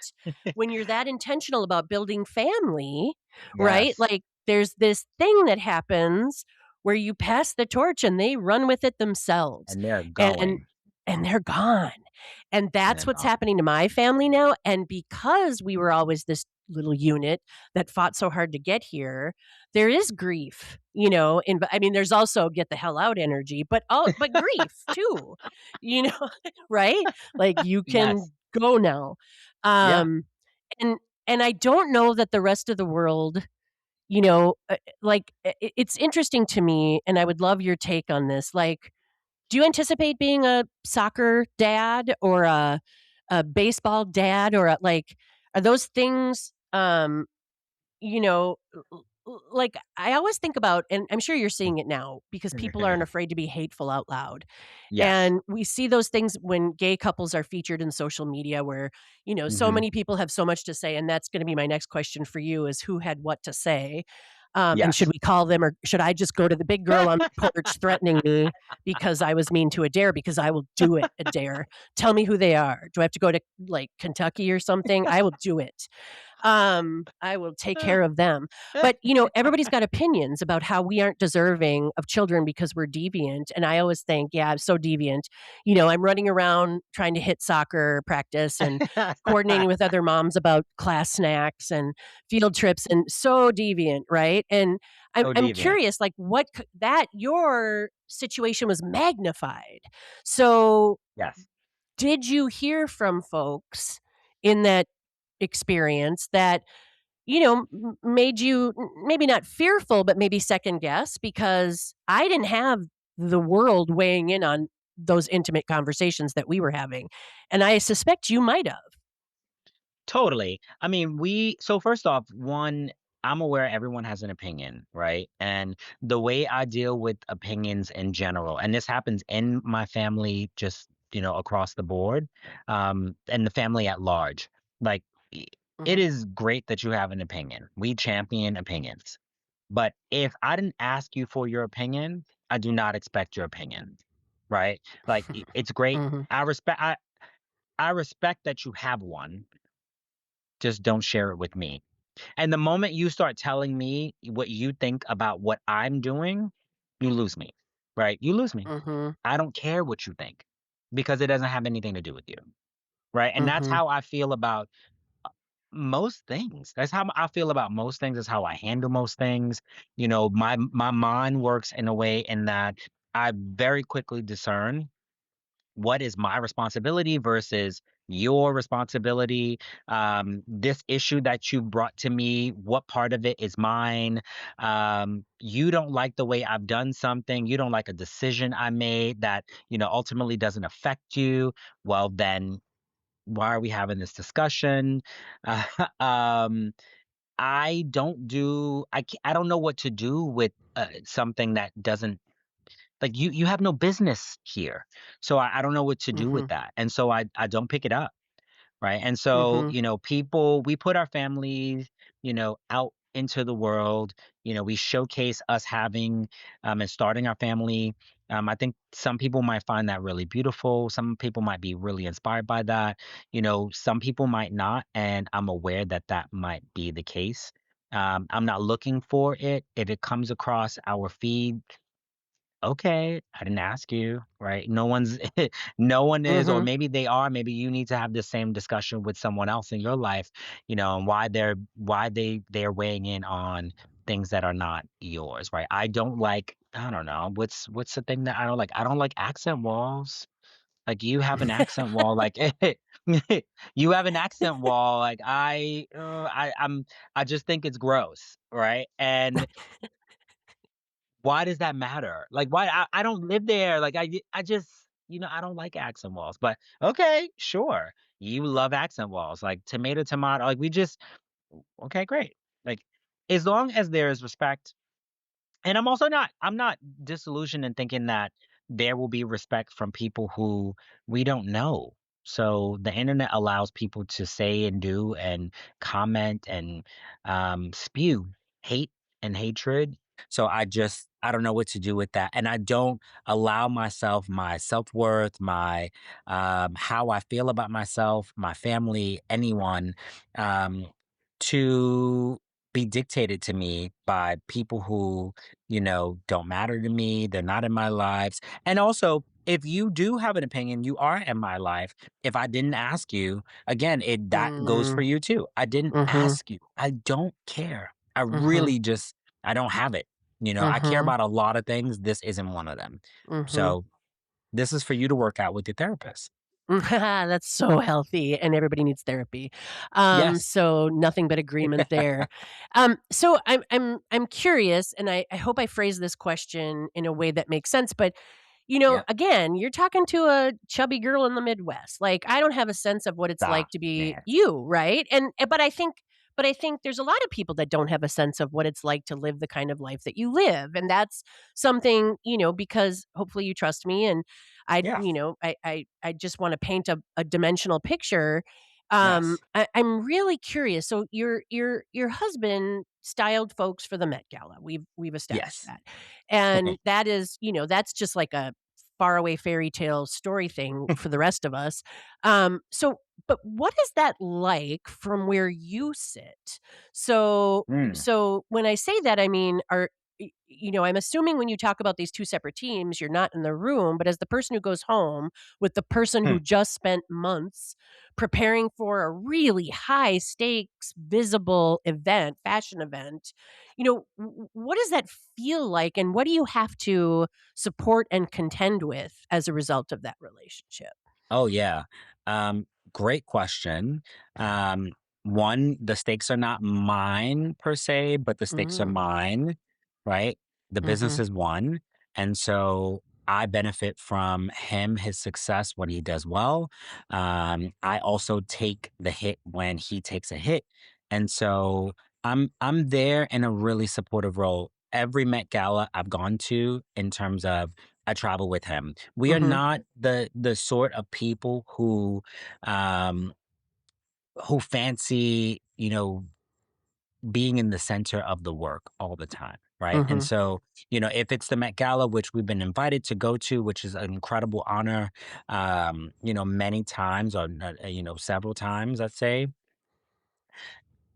when you're that intentional about building family, right? Yes. Like, there's this thing that happens where you pass the torch and they run with it themselves, And they're and going. they're gone, and And that's they're what's gone. happening to my family now, and because we were always this little unit that fought so hard to get here, there is grief, I mean, there's also get the hell out energy, but grief too, you know, right? Like, you Yes. can go now. Yeah. Um, and I don't know that the rest of the world, like, it's interesting to me, and I would love your take on this, like, do you anticipate being a soccer dad or a baseball dad or are those things, like, I always think about and I'm sure you're seeing it now because people aren't afraid to be hateful out loud. Yes. And we see those things when gay couples are featured in social media where, so Mhm. many people have so much to say, and that's gonna be my next question for you is who had what to say? And should Yes. we call them or should I just go to the big girl on the porch threatening me because I was mean to Adair? Because I will do it, Adair. Tell me who they are. Do I have to go to, like, Kentucky or something? I will do it. I will take care of them. But, everybody's got opinions about how we aren't deserving of children because we're deviant, and I always think, "Yeah, I'm so deviant." I'm running around trying to hit soccer practice and coordinating with other moms about class snacks and field trips and so deviant, right? And I'm So I'm deviant. curious, like, what c that your situation was magnified. So, Yes. did you hear from folks in that experience that made you maybe not fearful, but maybe second guess because I didn't have the world weighing in on those intimate conversations that we were having, and I suspect you might have. Totally. I mean, so first off, one, I'm aware everyone has an opinion, right? And the way I deal with opinions in general, and this happens in my family, just, across the board, and the family at large, like, i- it Mhm, is great that you have an opinion. We champion opinions. But if I didn't ask you for your opinion, I do not expect your opinion, right? Like, it's great. mhm. I respect that you have one. Just don't share it with me. And the moment you start telling me what you think about what I'm doing, you lose me. right? You lose me. Mhm. I don't care what you think because it doesn't have anything to do with you, right? And that's Mhm. how I feel about most things. That's how I feel about most things. That's how I handle most things. My mind works in a way in that I very quickly discern what is my responsibility versus your responsibility. This issue that you brought to me, what part of it is mine? You don't like the way I've done something, you don't like a decision I made that ultimately doesn't affect you. Well, then why are we having this discussion? uh, um I don't know what to do with something that doesn't, like, you have no business here. So I don't know what to do with Mhm. that. And so I don't pick it up. Right. And so, Mhm. people, we put our families, out into the world. We showcase us having and starting our family. I think some people might find that really beautiful. Some people might be really inspired by that. Some people might not. And I'm aware that that might be the case. I'm not looking for it. If it comes across our feed, okay, I didn't ask you, right? No one's no one is, or Mhm. maybe they are, maybe you need to have the same discussion with someone else in your life, and why they're weighing in on things that are not yours, right? I don't know, what's the thing that I don't like? I don't like accent walls. Like, you have an accent wall, like you have an accent wall, like I just think it's gross, right? And why does that matter? Like, why? I don't live there. Like, I just, I don't like accent walls. But okay, sure. You love accent walls, like tomato, tomato. Like, okay, great. Like, as long as there is respect, and I'm not disillusioned in thinking that there will be respect from people who we don't know. So the internet allows people to say and do and comment and spew hate and hatred. So I don't know what to do with that. And I don't allow myself, my self-worth, my how I feel about myself, my family, anyone, um, to be dictated to me by people who, don't matter to me. They're not in my lives. And also, if you do have an opinion, you are in my life. If I didn't ask you, again, that goes for Mm. you too. I didn't Mhm. ask you. I don't care. I Mhm. really just, I don't have it. I care Mhm. about a lot of things. This isn't one of them. Mhm. So this is for you to work out with your therapist. That's so healthy, and everybody needs therapy. Yes. So nothing but agreement there. So I'm curious, and I hope I phrase this question in a way that makes sense, but, Yep. again, you're talking to a chubby girl in the Midwest. Like, I don't have a sense of what it's Stop, like to be man. you, right? But I think there's a lot of people that don't have a sense of what it's like to live the kind of life that you live, and that's something, because hopefully you trust me, and Yeah. I just wanna paint a dimensional picture. Yes. I'm really curious. So your husband styled folks for the Met Gala. We've established Yes. that. And that is, that's just like a faraway fairy tale story thing for the rest of us. So but what is that like from where you sit? So Mm, so when I say that, I mean, I'm assuming when you talk about these 2 separate teams, you're not in the room, but as the person who goes home with the person hmm. who just spent months preparing for a really high stakes, visible event, fashion event, what does that feel like, and what do you have to support and contend with as a result of that relationship? Oh, yeah. Great question. Um, One, the stakes are not mine per se, but the stakes are Mm, mine, right? The business mhm, is one. And so I benefit from him, his success when he does well. I also take the hit when he takes a hit. And so I'm there in a really supportive role. Every Met Gala I've gone to in terms of I travel with him. We are mhm, not the sort of people um who fancy, being in the center of the work all the time, right? And mhm, so, if it's the Met Gala, which we've been invited to go to, which is an incredible honor, many times, or several times, I'd say,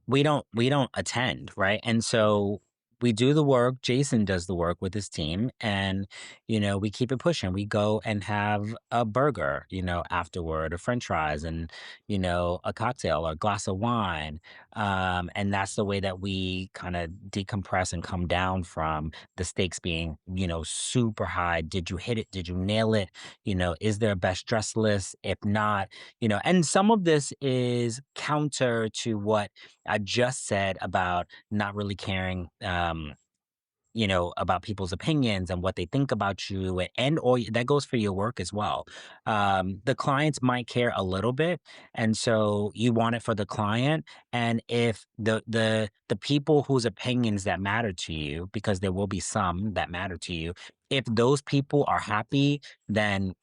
we don't attend, right? And so we do the work. Jason does the work with his team, and we keep it pushing. We go and have a burger, afterward, or French fries, and a cocktail or a glass of wine. And that's the way that we kind of decompress and come down from the stakes being, super high. Did you hit it? Did you nail it? Is there a best dress list? If not, and some of this is counter to what I just said about not really caring, about people's opinions and what they think about you, and or that goes for your work as well. The clients might care a little bit, and so you want it for the client. And if the people whose opinions that matter to you, because there will be some that matter to you, if those people are happy, then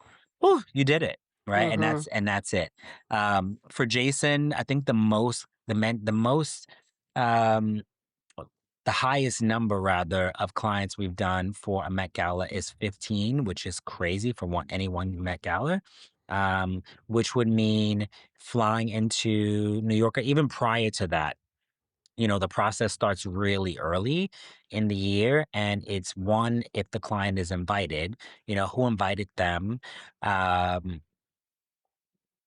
whew, you did it. Right. And Mhm. that's it. For Jason, I think the most um well, the highest number rather of clients we've done for a Met Gala is 15, which is crazy for any one Met Gala. Which would mean flying into New York, or even prior to that. The process starts really early in the year, and it's one, if the client is invited, who invited them. Um,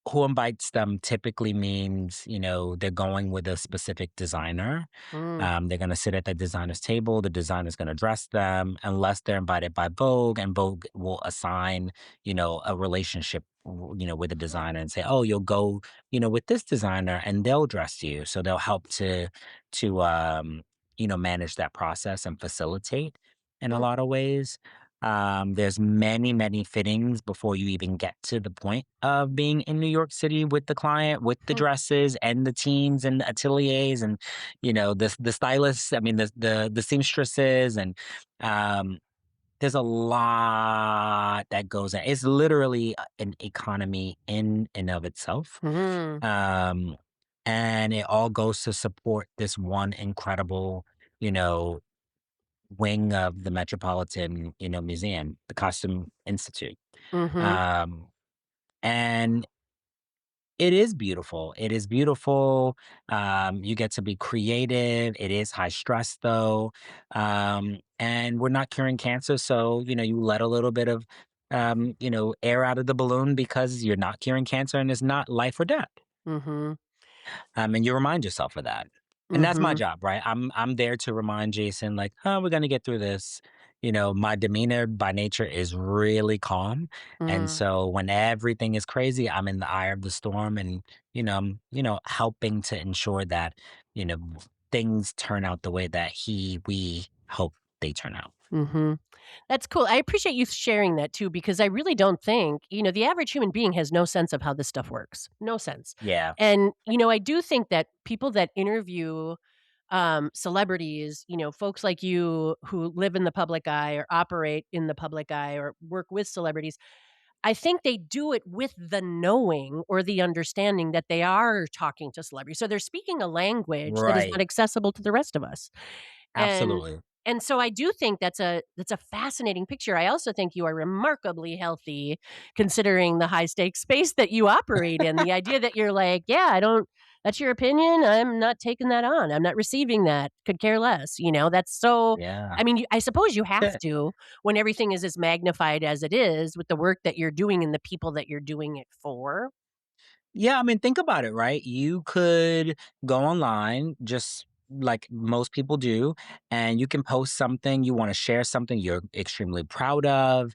who invites them typically means, they're going with a specific designer. Mm. They're going to sit at the designer's table. The designer's going to dress them, unless they're invited by Vogue, and Vogue will assign, a relationship, with the designer, and say, "Oh, you'll go, with this designer, and they'll dress you." So they'll help to manage that process and facilitate in a Mm. lot of ways. There's many, many fittings before you even get to the point of being in New York City with the client, with the Hmm. dresses and the teams and the ateliers, and the stylists. I mean, the seamstresses, and um, there's a lot that goes in. It's literally an economy in and of itself. Mhm. Um, and it all goes to support this one incredible, you know, wing of the Metropolitan, Museum, the Costume Institute. Mhm. Um, and it is beautiful. It is beautiful. You get to be creative. It is high stress though. And we're not curing cancer. So, you let a little bit of, air out of the balloon, because you're not curing cancer and it's not life or death. Mhm. And you remind yourself of that. And that's my Mhm. job, right? I'm there to remind Jason, like, oh, we're gonna get through this. My demeanor by nature is really calm. And Mm. so when everything is crazy, I'm in the eye of the storm, and helping to ensure that, you know, things turn out the way that we hope they turn out. Mhm. That's cool. I appreciate you sharing that too, because I really don't think, the average human being has no sense of how this stuff works. No sense. Yeah. And, I do think that people that interview celebrities, folks like you who live in the public eye or operate in the public eye or work with celebrities, I think they do it with the knowing or the understanding that they are talking to celebrities. So they're speaking a language that is not Right. accessible to the rest of us. And Absolutely. and so I do think that's a fascinating picture. I also think you are remarkably healthy considering the high stakes space that you operate in. The idea that you're like, "Yeah, I don't that's your opinion. I'm not taking that on. I'm not receiving that. Could care less." That's so Yeah. I mean, I suppose you have Yeah. to when everything is as magnified as it is with the work that you're doing and the people that you're doing it for. Yeah, I mean, think about it, right? You could go online, just like most people do, and you can post something, you want to share something you're extremely proud of.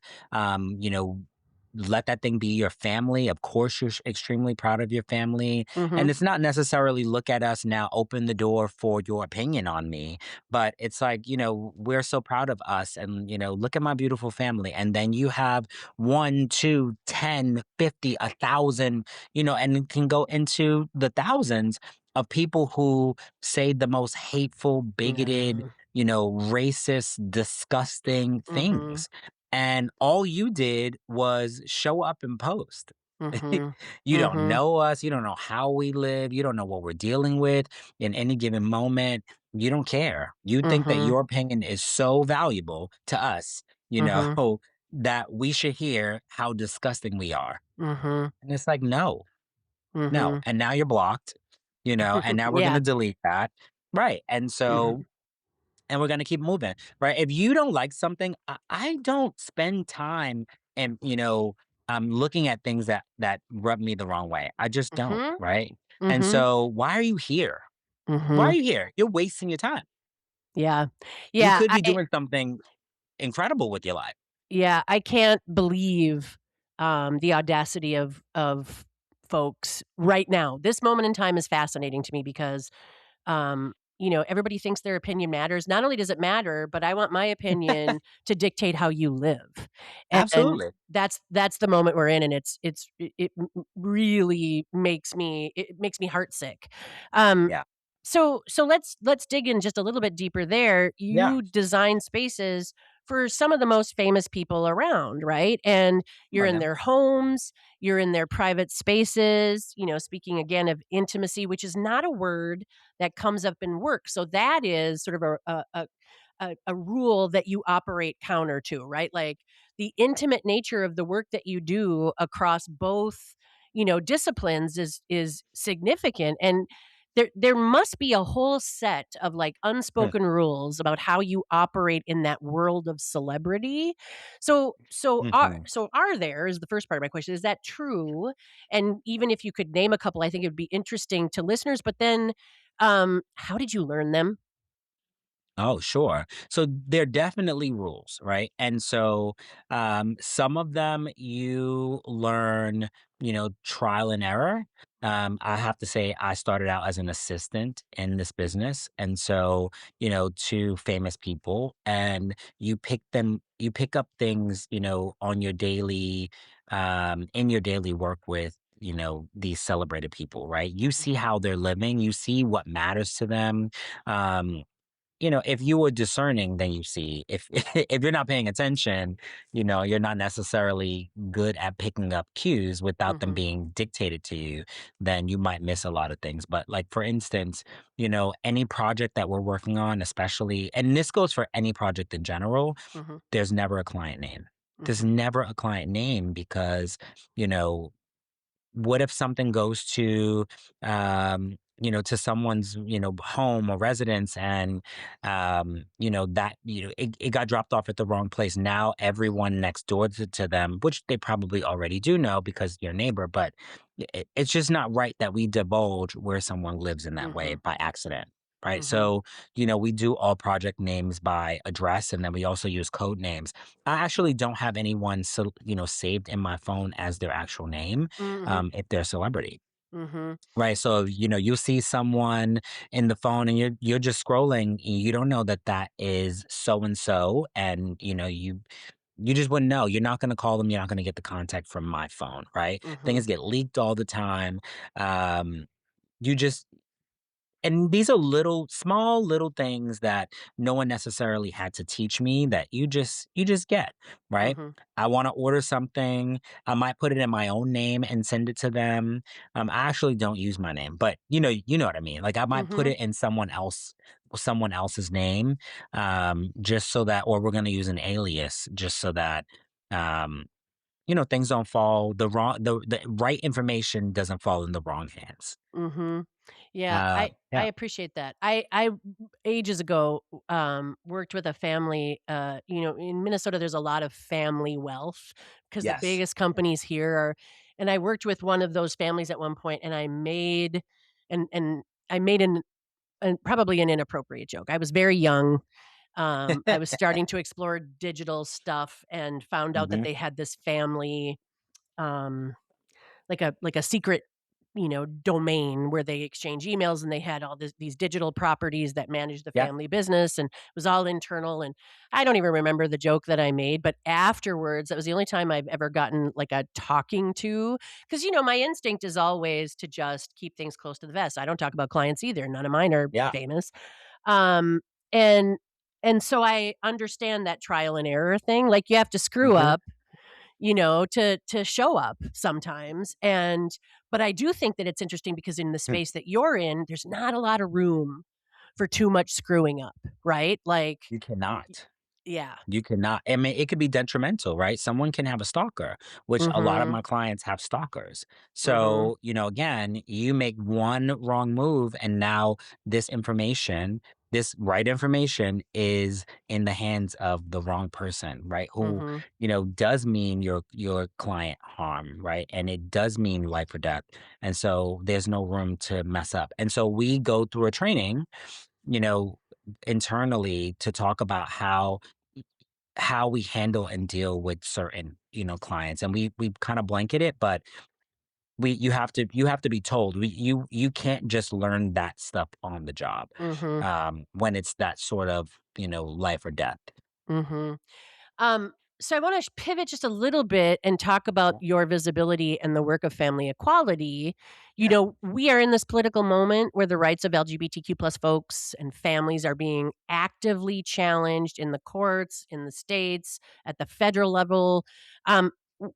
Let that thing be your family. Of course, you're extremely proud of your family. And Mhm. it's not necessarily look at us now, open the door for your opinion on me, but it's like, we're so proud of us, and, look at my beautiful family. And then you have one, two, 10, 50, 1,000, and it can go into the thousands of people who say the most hateful, bigoted, Yeah. racist, disgusting Mhm. things. And all you did was show up and post. Mhm. You don't Mhm. know us. You don't know how we live. You don't know what we're dealing with in any given moment. You don't care. You think that Mhm. your opinion is so valuable to us, Mhm. that we should hear how disgusting we are. Mhm. And it's like, no, no, Mhm. and now you're blocked, and now we're Yeah. gonna delete that. Right, and Mhm. so and we're gonna keep moving, right? If you don't like something, I don't spend time and looking at things that rub me the wrong way. I just don't, Mhm. right? And Mhm. so, why are you here? Why are Mhm. you here? You're wasting your time. Yeah. You Yeah, could be doing something incredible with your life. I can't believe, the audacity of folks right now. This moment in time is fascinating to me because everybody thinks their opinion matters. Not only does it matter, but I want my opinion to dictate how you live. And Absolutely. that's the moment we're in, and it really makes me heartsick. Um, Yeah. so let's dig in just a little bit deeper there. Yeah. You design spaces for some of the most famous people around, right? And Come you're on in now. their homes, you're in their private spaces, speaking again of intimacy, which is not a word that comes up in work. So that is sort of a rule that you operate counter to, right? Like the intimate nature of the work that you do across both, disciplines is significant. And there must be a whole set of like unspoken rules about how you operate in that world of celebrity. Mhm. So are there is the first part of my question. Is that true? And even if you could name a couple, I think it would be interesting to listeners. But then how did you learn them? Oh, sure. So there are definitely rules, right? And so some of them you learn, trial and error. I have to say, I started out as an assistant in this business. And so, to famous people, and you pick up things, on your daily, in your daily work with, these celebrated people, right? You see Mhm, how they're living, you see what matters to them. Um, if you were discerning, then you see. If if you're not paying attention, you're not necessarily good at picking up cues without them mhm, being dictated to you, then you might miss a lot of things. But like for instance, any project that we're working on, especially, and this goes for any project in general, mhm, there's never a client name. There's mhm, never a client name because, you know, what if something goes to someone's, home or residence, and that it got dropped off at the wrong place. Now everyone next door to them, which they probably already do know because your neighbor, but it's just not right that we divulge where someone lives in that way mhm, by accident. Right. mhm, So, we do all project names by address, and then we also use code names. I actually don't have anyone, so, saved in my phone as their actual name, mhm, if they're a celebrity. mhm, Right, so, you'll see someone in the phone, and you're just scrolling, and you don't know that that is so and so, and, you just wouldn't know. You're not gonna call them, you're not gonna get the contact from my phone, right? mhm, Things get leaked all the time. Um, you just and these are small little things that no one necessarily had to teach me, that you just get, right? mhm, I want to order something, I might put it in my own name and send it to them. I actually don't use my name, but you know what I mean. Like I might put mhm, it in someone else's name, just so that, or we're gonna use an alias just so that um, things don't fall the right information doesn't fall in the wrong hands. mhm. Yeah, I Yeah. appreciate that. I ages ago, worked with a family, in Minnesota, there's a lot of family wealth because the Yes. biggest companies here are and I worked with one of those families at one point, and and I made an probably an inappropriate joke. I was very young. I was starting to explore digital stuff and found out that Mhm. they had this family, um like a secret, domain where they exchange emails, and they had all these digital properties that managed the Yeah. family business, and it was all internal, and I don't even remember the joke that I made, but afterwards, that was the only time I've ever gotten, like, a talking to, because my instinct is always to just keep things close to the vest. I don't talk about clients either, none of mine are Yeah. famous, um, and so I understand that trial and error thing, like, you have to screw Mhm. up to show up sometimes. And but I do think that it's interesting because in the Hmm. space that you're in, there's not a lot of room for too much screwing up, right? Like, You cannot. yeah. You cannot. I mean, it could be detrimental, right? Someone can have a stalker, which a lot of Mhm. my clients have stalkers. Mhm. So, again, you make one wrong move, and now this information this right information is in the hands of the wrong person, right? Who, Mhm. does mean your client harm, right? And it does mean life or death. And so there's no room to mess up. And so we go through a training, you know, internally to talk about how we handle and deal with certain, clients. And we kind of blanket it, but we you have to be told. You can't just learn that stuff on the job, Mhm. when it's that sort of, life or death. Mhm. So I want to pivot just a little bit and talk about Yeah. your visibility and the work of family equality. Yeah. We are in this political moment where the rights of LGBTQ plus folks and families are being actively challenged in the courts, in the states, at the federal level.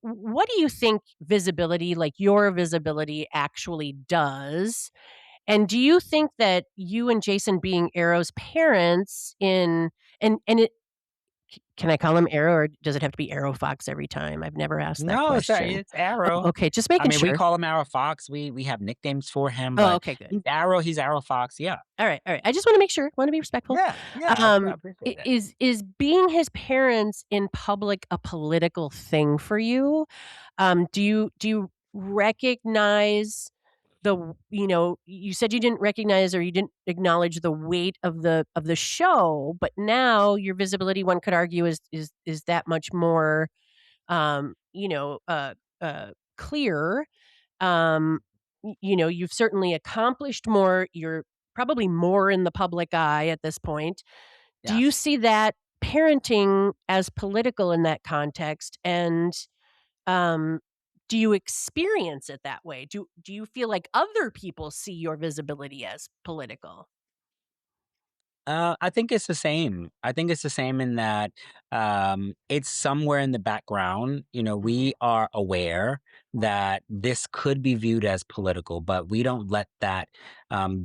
What do you think visibility, like your visibility, actually does? And do you think that you and Jason being Arrow's parents in and can I call him Arrow, or does it have to be Arrow Fox every time? I've never asked that No, question. it's Arrow. Okay, just I making mean, we sure. call him Arrow Fox. We have nicknames for him, Oh, but okay, good. He's Arrow Fox. Yeah. All right. I just wanna make sure, wanna be respectful. Yeah. Yeah. I Um, I appreciate it. is being his parents in public a political thing for you? Do you recognize you said you didn't recognize or you didn't acknowledge the weight of the show, but now your visibility, one could argue, is that much more um, you know, uh, clear. You've certainly accomplished more. You're probably more in the public eye at this point. Do you Yes. see that parenting as political in that context? And um, do you experience it that way? Do you feel like other people see your visibility as political? I think it's the same. I think it's the same in that, it's somewhere in the background. Mhm, We are aware that this could be viewed as political, but we don't let that,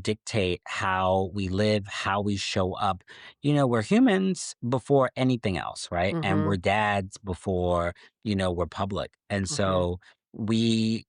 dictate how we live, how we show up. We're humans before anything else, right? And we're mhm, dads before, we're public. And mhm, so we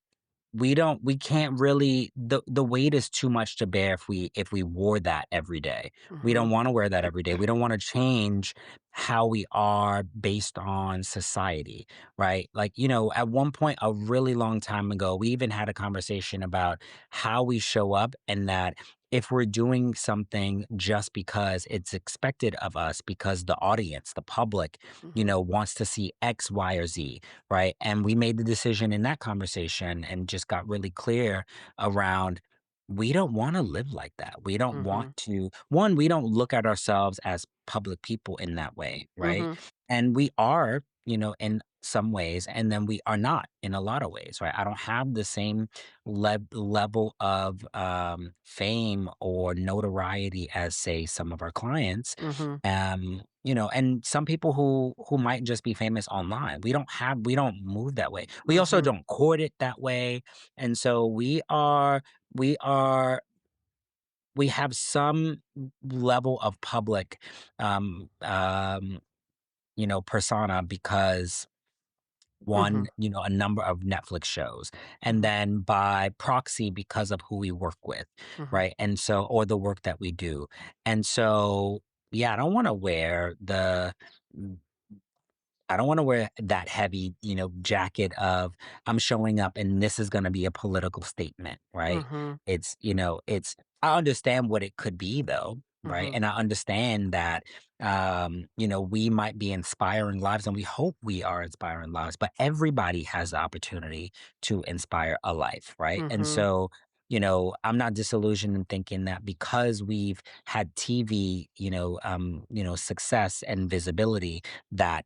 we can't really, the weight is too much to bear if we wore that every day. We don't mhm, wanna wear that every day. We don't wanna change how we are based on society, right? Like, at one point a really long time ago, we even had a conversation about how we show up, and that if we're doing something just because it's expected of us because the audience, the public, mhm, wants to see X, Y, or Z, right? And we made the decision in that conversation and just got really clear around, we don't want to live like that. We don't want mhm, to, one, we don't look at ourselves as public people in that way, right? mhm, And we are, in some ways, and then we are not in a lot of ways, right? I don't have the same level of fame or notoriety as, say, some of our clients. mhm, And some people who might just be famous online. We don't move that way. We also mhm, don't court it that way. And so we are we have some level of public, um um persona, because mhm, one, a number of Netflix shows, and mhm, then by proxy because of who we work with, mhm, right? And so, or the work that we do. And so, yeah, I don't want to wear that heavy, jacket of, I'm showing up and this is going to be a political statement, right? mhm, I understand what it could be though, right? mhm, And I understand that, we might be inspiring lives, and we hope we are inspiring lives, but everybody has the opportunity to inspire a life, right? And mhm, so, I'm not disillusioned in thinking that because we've had TV, success and visibility, that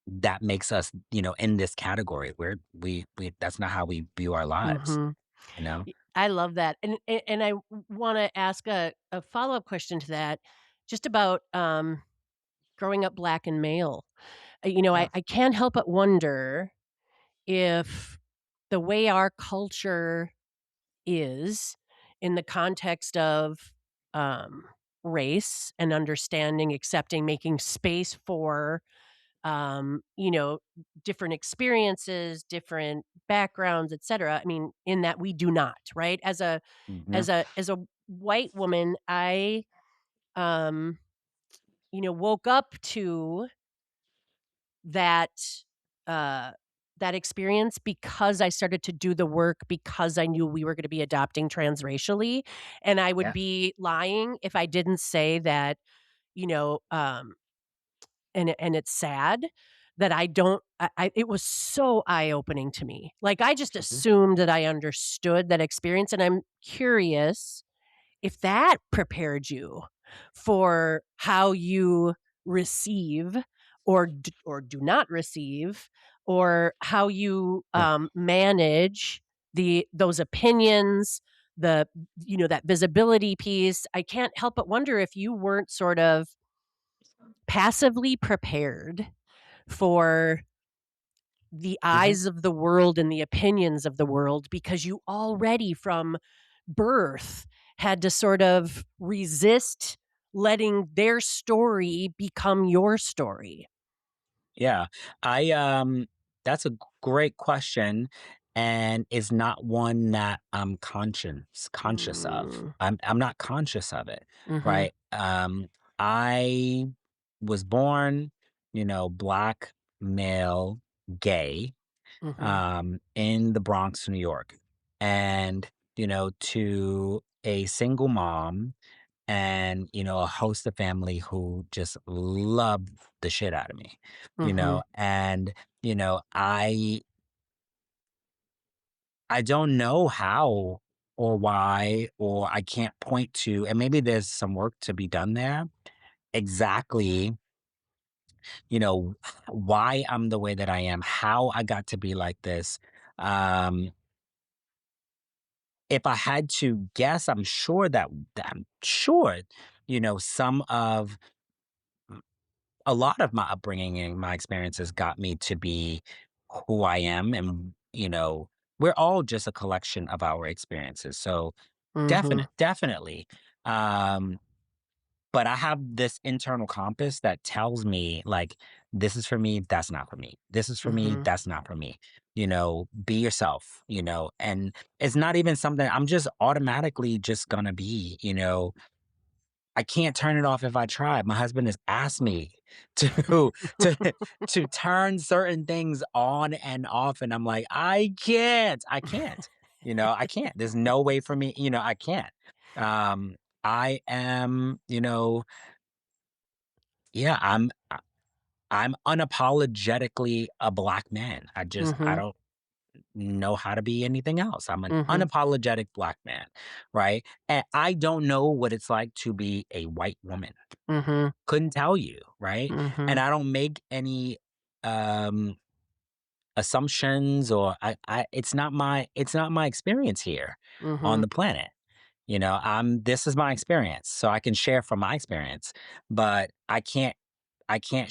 that makes us, in this category where we that's not how we view our lives, mhm. you know? I love that, and I wanna ask a follow-up question to that, just about, growing up Black and male. Yeah. I can't help but wonder if the way our culture is in the context of, um, race and understanding, accepting, making space for, you know, different experiences, different backgrounds, etcetera. I mean, in that we do not, right? Mhm. As a white woman, I um, woke up to that, uh, that experience because I started to do the work because I knew we were gonna be adopting transracially, and I would Yeah. be lying if I didn't say that, you know, and it's sad that I don't I it was so eye-opening to me. Like, I just Mhm. assumed that I understood that experience, and I'm curious if that prepared you for how you receive or do not receive, or how you, Yeah. manage those opinions, the that visibility piece. I can't help but wonder if you weren't sort of passively prepared for the Mhm. eyes of the world and the opinions of the world because you already from birth had to sort of resist letting their story become your story. Yeah. I that's a great question and is not one that I'm conscious of. Mm. I'm not conscious of it, Mhm. right? I was born, black, male, gay, Mhm. in the Bronx, New York. And, to a single mom and a host of family who just loved the shit out of me, Mhm. and I don't know how or why, or I can't point to, and maybe there's some work to be done there, exactly, why I'm the way that I am, how I got to be like this. um if I had to guess, I'm sure, some of a lot of my upbringing and my experiences got me to be who I am. And, we're all just a collection of our experiences. So Mhm. definitely. Um, but I have this internal compass that tells me, like, this is for me, that's not for me. This is for me, Mhm. that's not for me. Be yourself, and it's not even something I'm just automatically just gonna be, I can't turn it off if I try. My husband has asked me to to to turn certain things on and off, and I'm like, I can't. I can't. I can't. There's no way for me. I can't. Um, I am. Yeah. I'm unapologetically a black man. I Mhm. don't know how to be anything else. I'm an Mhm. unapologetic black man, right? And I don't know what it's like to be a white woman. Mhm. Couldn't tell you, right? And Mhm. I don't make any, um, assumptions, or it's not my experience here on Mhm. the planet. This is my experience, so I can share from my experience, but I can't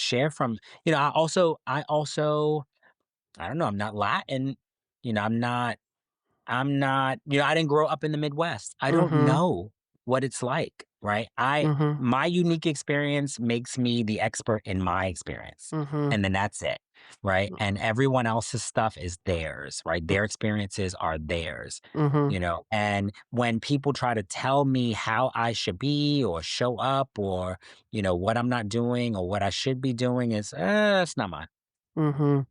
share from, I also I don't know, I'm not Latin, I'm not, I didn't grow up in the Midwest. I don't Mhm. know what it's like, right? Mhm. My unique experience makes me the expert in my experience. Mhm. And then that's it, right? And everyone else's stuff is theirs, right? Their experiences are theirs, Mhm. And when people try to tell me how I should be or show up, or, what I'm not doing or what I should be doing, it's not mine. Mhm.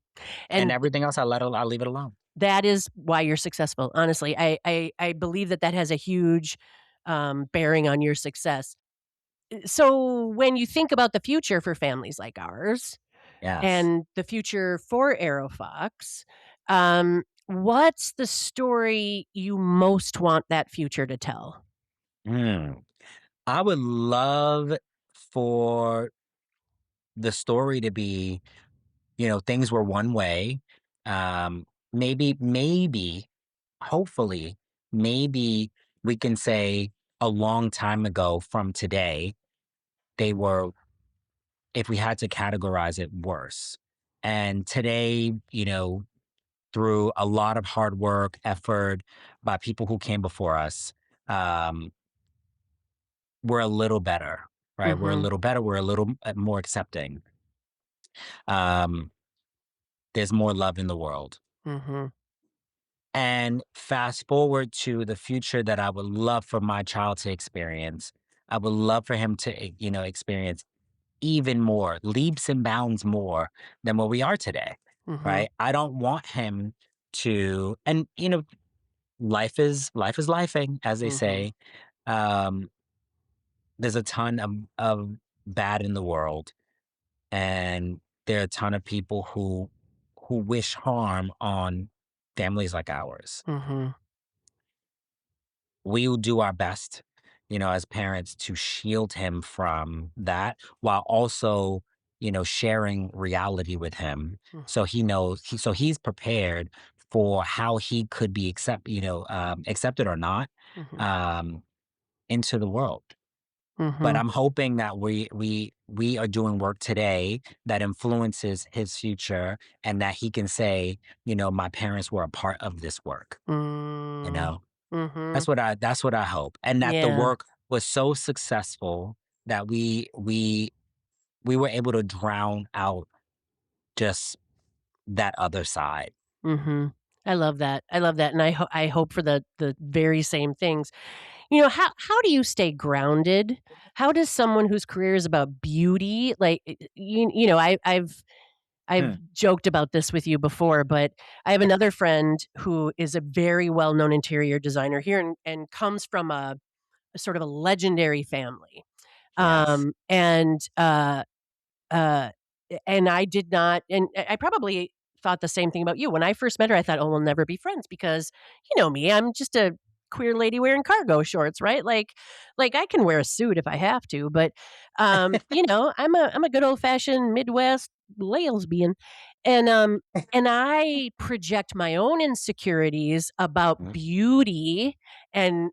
And And everything else, I leave it alone. that is why you're successful, honestly. I believe that that has a huge, bearing on your success. So, when you think about the future for families like ours Yes. and the future for AeroFox, what's the story you most want that future to tell? Mm. I would love for the story to be, things were one way. Maybe, hopefully, maybe we can say a long time ago from today, they were, if we had to categorize it, worse. And today, through a lot of hard work, effort by people who came before us, um, we're a little better, right? We're a Mhm. little better. We're a little more accepting. Um, there's more love in the world. Mhm. And fast forward to the future that I would love for my child to experience. I would love for him to, experience even more, leaps and bounds more than what we are today, Mhm. right? I don't want him to, and life is lifing, as they Mhm. say. Um, there's a ton of bad in the world, and there are a ton of people who wish harm on families like ours. Mhm. We will do our best, as parents to shield him from that while also, sharing reality with him Mhm. so he knows so he's prepared for how he could be accepted or not Mhm. um into the world. But Mhm. I'm hoping that we are doing work today that influences his future and that he can say, my parents were a part of this work, you Mm. know? Mhm. That's what I hope, and that the Yeah. work was so successful that we were able to drown out just that other side. Mhm. I love that. I love that, and I hope for the very same things. How do you stay grounded? How does someone whose career is about beauty, like, I've Hmm, joked about this with you before, but I have another friend who is a very well-known interior designer here and comes from a sort of a legendary family. yes. Uh, and I did not and I probably thought the same thing about you. When I first met her, I thought, "Oh, we'll never be friends," because you know me, I'm just a queer lady wearing cargo shorts, right? Like I can wear a suit if I have to, but, I'm a good old-fashioned Midwest lesbian, and, um, and I project my own insecurities about Mhm. beauty and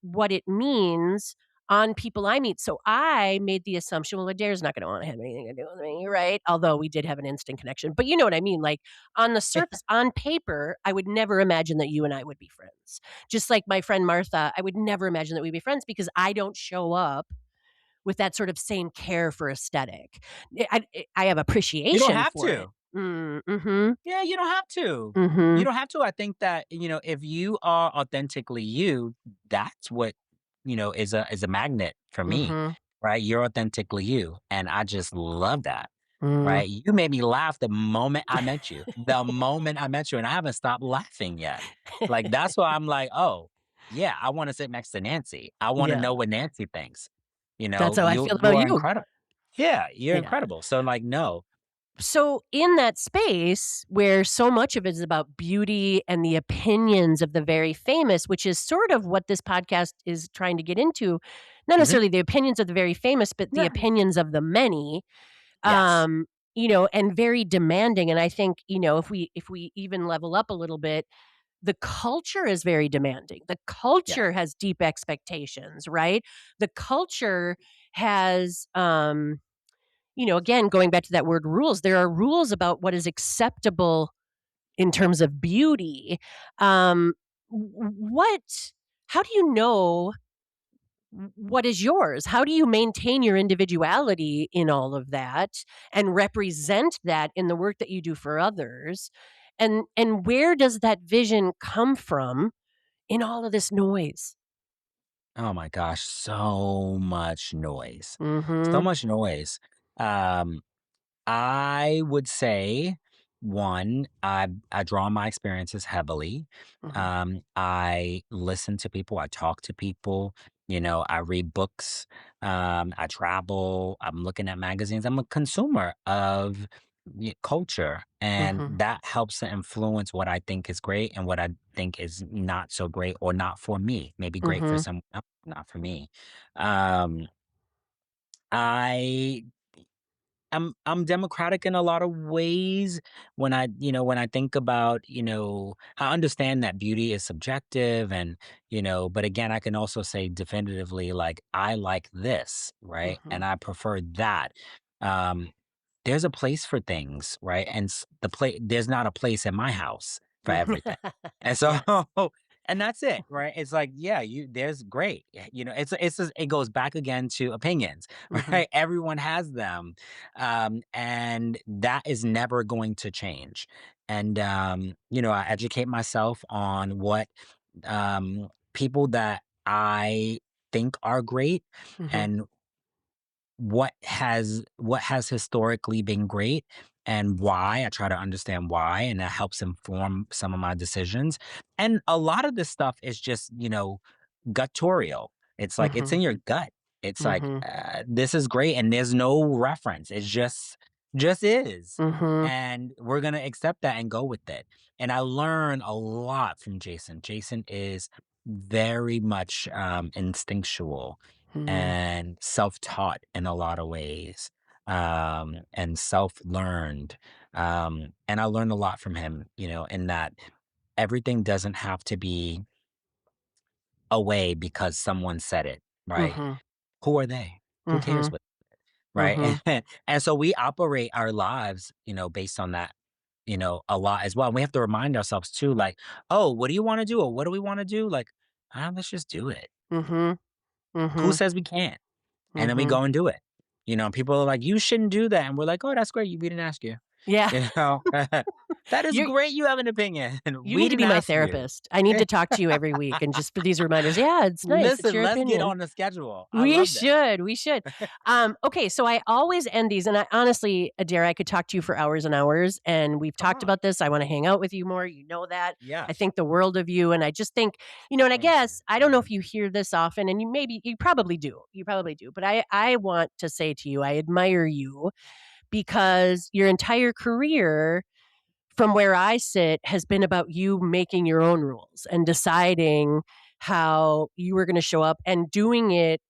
what it means on people I meet. So I made the assumption, well, Adair's not gonna wanna have anything to do with me, right? Although we did have an instant connection. But you know what I mean? Like, on the surface, on paper, I would never imagine that you and I would be friends. Just like my friend Martha, I would never imagine that we'd be friends because I don't show up with that sort of same care for aesthetic. I have You don't appreciation have for it. to. Mhm. Yeah, you don't have to. You Mhm. don't have to. I think that, if you are authentically you, that's what, is a magnet for me, Mhm. right? You're authentically you. And I just love that. Mm. Right? You made me laugh the moment I met you. The moment I met you, and I haven't stopped laughing yet. Like that's why I'm like, oh, yeah, I want to sit next to Nancy. I want to Yeah. know what Nancy thinks. That's how I You feel you about are you. incredible. Yeah, you're Yeah. incredible. So like, no. So, in that space where so much of it is about beauty and the opinions of the very famous, which is sort of what this podcast is trying to get into, not Mhm. necessarily the opinions of the very famous, but the Yeah. opinions of the many, Yes. um, and very demanding. And I think, if we even level up a little bit, the culture is very demanding. The Yeah. culture has deep expectations, right? The culture has again, going back to that word rules, there are rules about what is acceptable in terms of beauty. Um, what how do you know what is yours? How do you maintain your individuality in all of that and represent that in the work that you do for others? And where does that vision come from in all of this noise? Oh my gosh, so much noise. So Mhm. much noise. Um I would say, one, I draw on my experiences heavily. Mhm. I listen to people, I talk to people, I read books, I travel, I'm looking at magazines. I'm a consumer of culture, and Mhm. that helps to influence what I think is great and what I think is not so great or not for me. Maybe great for Mhm. someone else, not for me. Um, I I'm democratic in a lot of ways. When I think about, I understand that beauty is subjective, and, but again, I can also say definitively, like, I like this, right? Mhm. And I prefer that. Um, there's a place for things, right? And there's not a place in my house for Mhm. everything. And so Yes. and that's it, right? It's like, yeah, there's great. It goes back again to opinions, Mhm. right? Everyone has them. And that is never going to change. And I educate myself on what people that I think are great Mhm. and what has historically been great and why. I try to understand why, and that helps inform some of my decisions. And a lot of this stuff is just, guttorial. It's like it's Mhm. in your gut. It's like Mhm. this is great, and there's no reference. It's just is, Mhm. and we're gonna accept that and go with it. And I learn a lot from Jason. Jason is very much instinctual Mhm. and self-taught in a lot of ways, and self-learned. And I learned a lot from him, in that everything doesn't have to be a way because someone said it, right? Mhm. Who are they? Who cares Mhm. what, right? Mhm. And so we operate our lives, based on that, a lot as well. And we have to remind ourselves too, like, oh, what do you want to do? Or what do we want to do? Like, let's just do it. Mhm. Who Mhm. says we can't? And then we Mhm. go and do it. People are like, "You shouldn't do that." And we're like, "Oh, that's great. We didn't ask you." Yeah. You know? "That is You're great you have an opinion. you We need to didn't be my ask you." therapist. I need to talk to you every week and just for these reminders. Yeah, it's nice. It's Listen, your let's get opinion. on the schedule. I We love this. should, we should. Okay, so I always end these, and I honestly, Adair, I could talk to you for hours and hours, and we've Come talked on. about this. I wanna hang out with you more, you know that. I Yes. think the world of you, and I just think, and I Thank you. guess, I don't know if you hear this often, and you probably do, but I want to say to you, I admire you because your entire career, from where I sit, has been about you making your own rules and deciding how you were gonna show up and doing it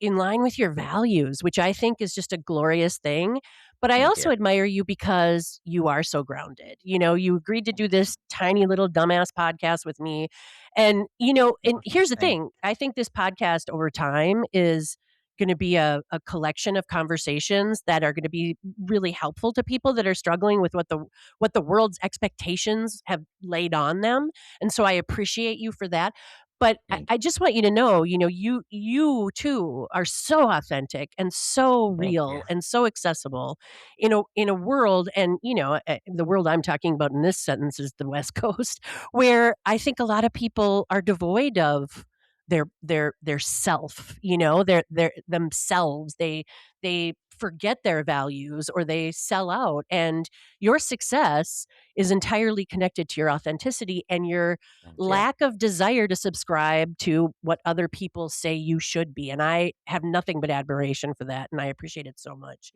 in line with your values, which I think is just a glorious thing. But I Thank also you. admire you because you are so grounded. You agreed to do this tiny little dumbass podcast with me. And here's the Thank thing, I think this podcast over time is going to be a collection of conversations that are going to be really helpful to people that are struggling with what the world's expectations have laid on them. And so I appreciate you for that. But I thank I just want you to know, you too are so authentic and so thank you. real and so accessible in a world, and the world I'm talking about in this sentence is the West Coast, where I think a lot of people are devoid of their self, their themselves. They forget their values or they sell out, and your success is entirely connected to your authenticity and your Thank you. lack of desire to subscribe to what other people say you should be, and I have nothing but admiration for that, and I appreciate it so much.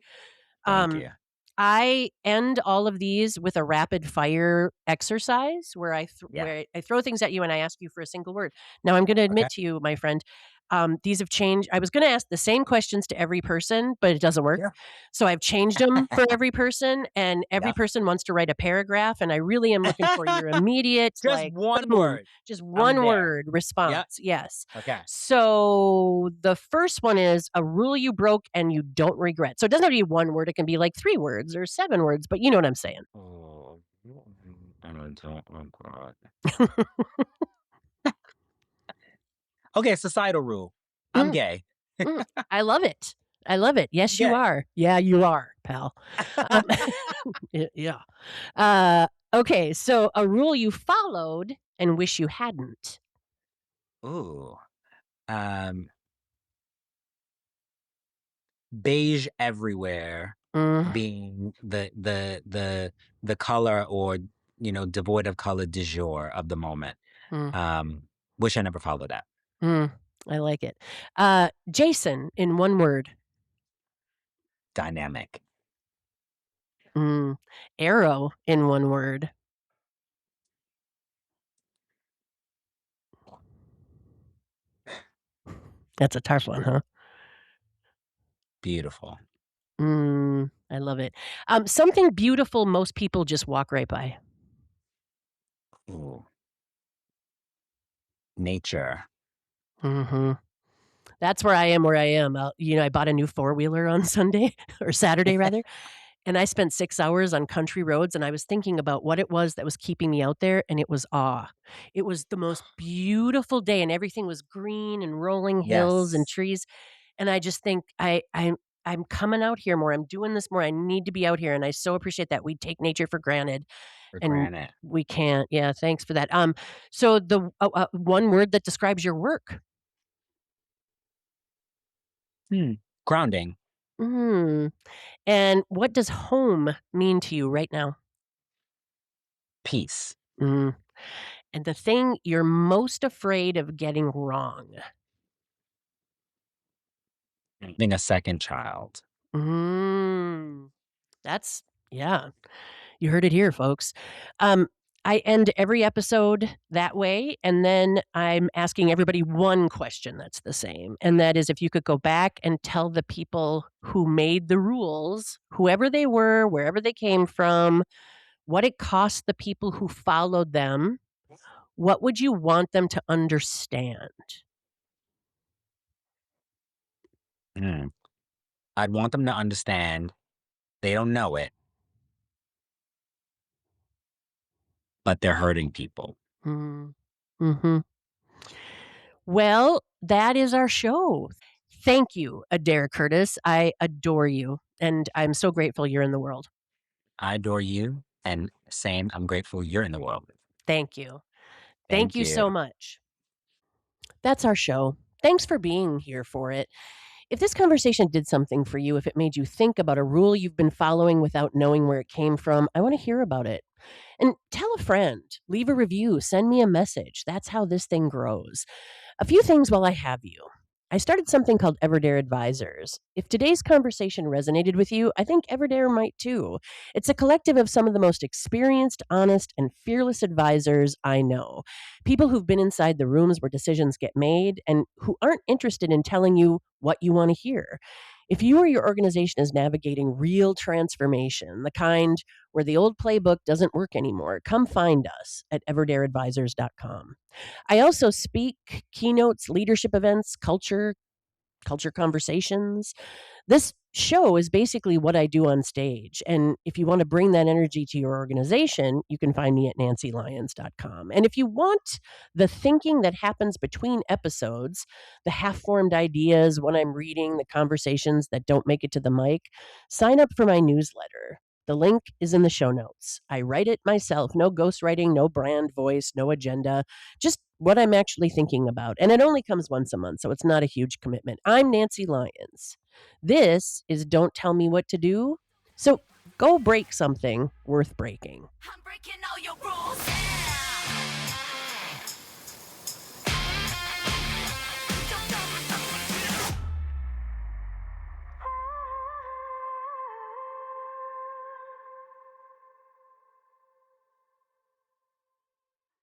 Thank Um, you. I end all of these with a rapid fire exercise where Yeah. I throw things at you and I ask you for a single word. Now I'm gonna Okay. admit to you, my friend, these have changed. I was gonna ask the same questions to every person, but it doesn't work. Yeah. So I've changed them for every person, and every Yeah. person wants to write a paragraph, and I really am looking for your immediate, Just like, one boom, word. just I'm one there. word Yep. response. Yes. Okay. So the first one is a rule you broke and you don't regret. So it doesn't have to be one word, it can be like 3 words or 7 words, but you know what I'm saying. Oh, and I don't regret. Okay, societal rule. I'm Mm, gay. I love it. I love it. I'm Yes, you gay. are. Yeah, you are, pal. Um, yeah. Uh, okay, so a rule you followed and wish you hadn't. Ooh. Um, beige everywhere Mm, being the color, or devoid of color du jour of the moment. mm, Um, wish I never followed that. mm. I like it. Jason, in one word. Dynamic. Mm. Arrow, in one word. That's a tough one, huh? Beautiful. I love it. Something beautiful most people just walk right by. Ooh. Nature. Mhm. That's where I am. I bought a new four-wheeler on Sunday or Saturday rather, and I spent 6 hours on country roads, and I was thinking about what it was that was keeping me out there, and it was awe. It was the most beautiful day, and everything was green and rolling hills and Yes. trees, and I just think I'm coming out here more, I'm doing this more, I need to be out here, and I so appreciate that. We take nature for granted, For and granted. we can't. Yeah, thanks for that. So one word that describes your work. Hmm. Grounding, Mm. And what does home mean to you right now? peace, Mm. And the thing you're most afraid of getting wrong? being a second child. Mm. That's yeah. You heard it here, folks. Um, I end every episode that way, and then I'm asking everybody one question that's the same, and that is if you could go back and tell the people who made the rules, whoever they were, wherever they came from, what it cost the people who followed them, what would you want them to understand? Mm. I'd want them to understand they don't know it, but they're hurting people. Mm. Mhm. Well, that is our show. Thank you, Adair Curtis. I adore you, and I'm so grateful you're in the world. I adore you, and same, I'm grateful you're in the world. Thank you. Thank Thank you you. so much. That's our show. Thanks for being here for it. If this conversation did something for you, if it made you think about a rule you've been following without knowing where it came from, I want to hear about it. And tell a friend, leave a review, send me a message. That's how this thing grows. A few things while I have you. I started something called Everdare Advisors. If today's conversation resonated with you, I think Everdare might too. It's a collective of some of the most experienced, honest, and fearless advisors I know. People who've been inside the rooms where decisions get made and who aren't interested in telling you what you want to hear. If you or your organization is navigating real transformation, the kind where the old playbook doesn't work anymore, come find us at everdareadvisors.com. I also speak keynotes, leadership events, culture conversations. This show is basically what I do on stage. And if you want to bring that energy to your organization, you can find me at nancylyons.com. And if you want the thinking that happens between episodes, the half formed ideas when I'm reading, the conversations that don't make it to the mic, sign up for my newsletter. The link is in the show notes. I write it myself. No ghostwriting, no brand voice, no agenda, just what I'm actually thinking about. And it only comes once a month, so it's not a huge commitment. I'm Nancy Lyons. This is Don't Tell Me What to Do. So go break something worth breaking. I'm breaking all your rules. Yeah.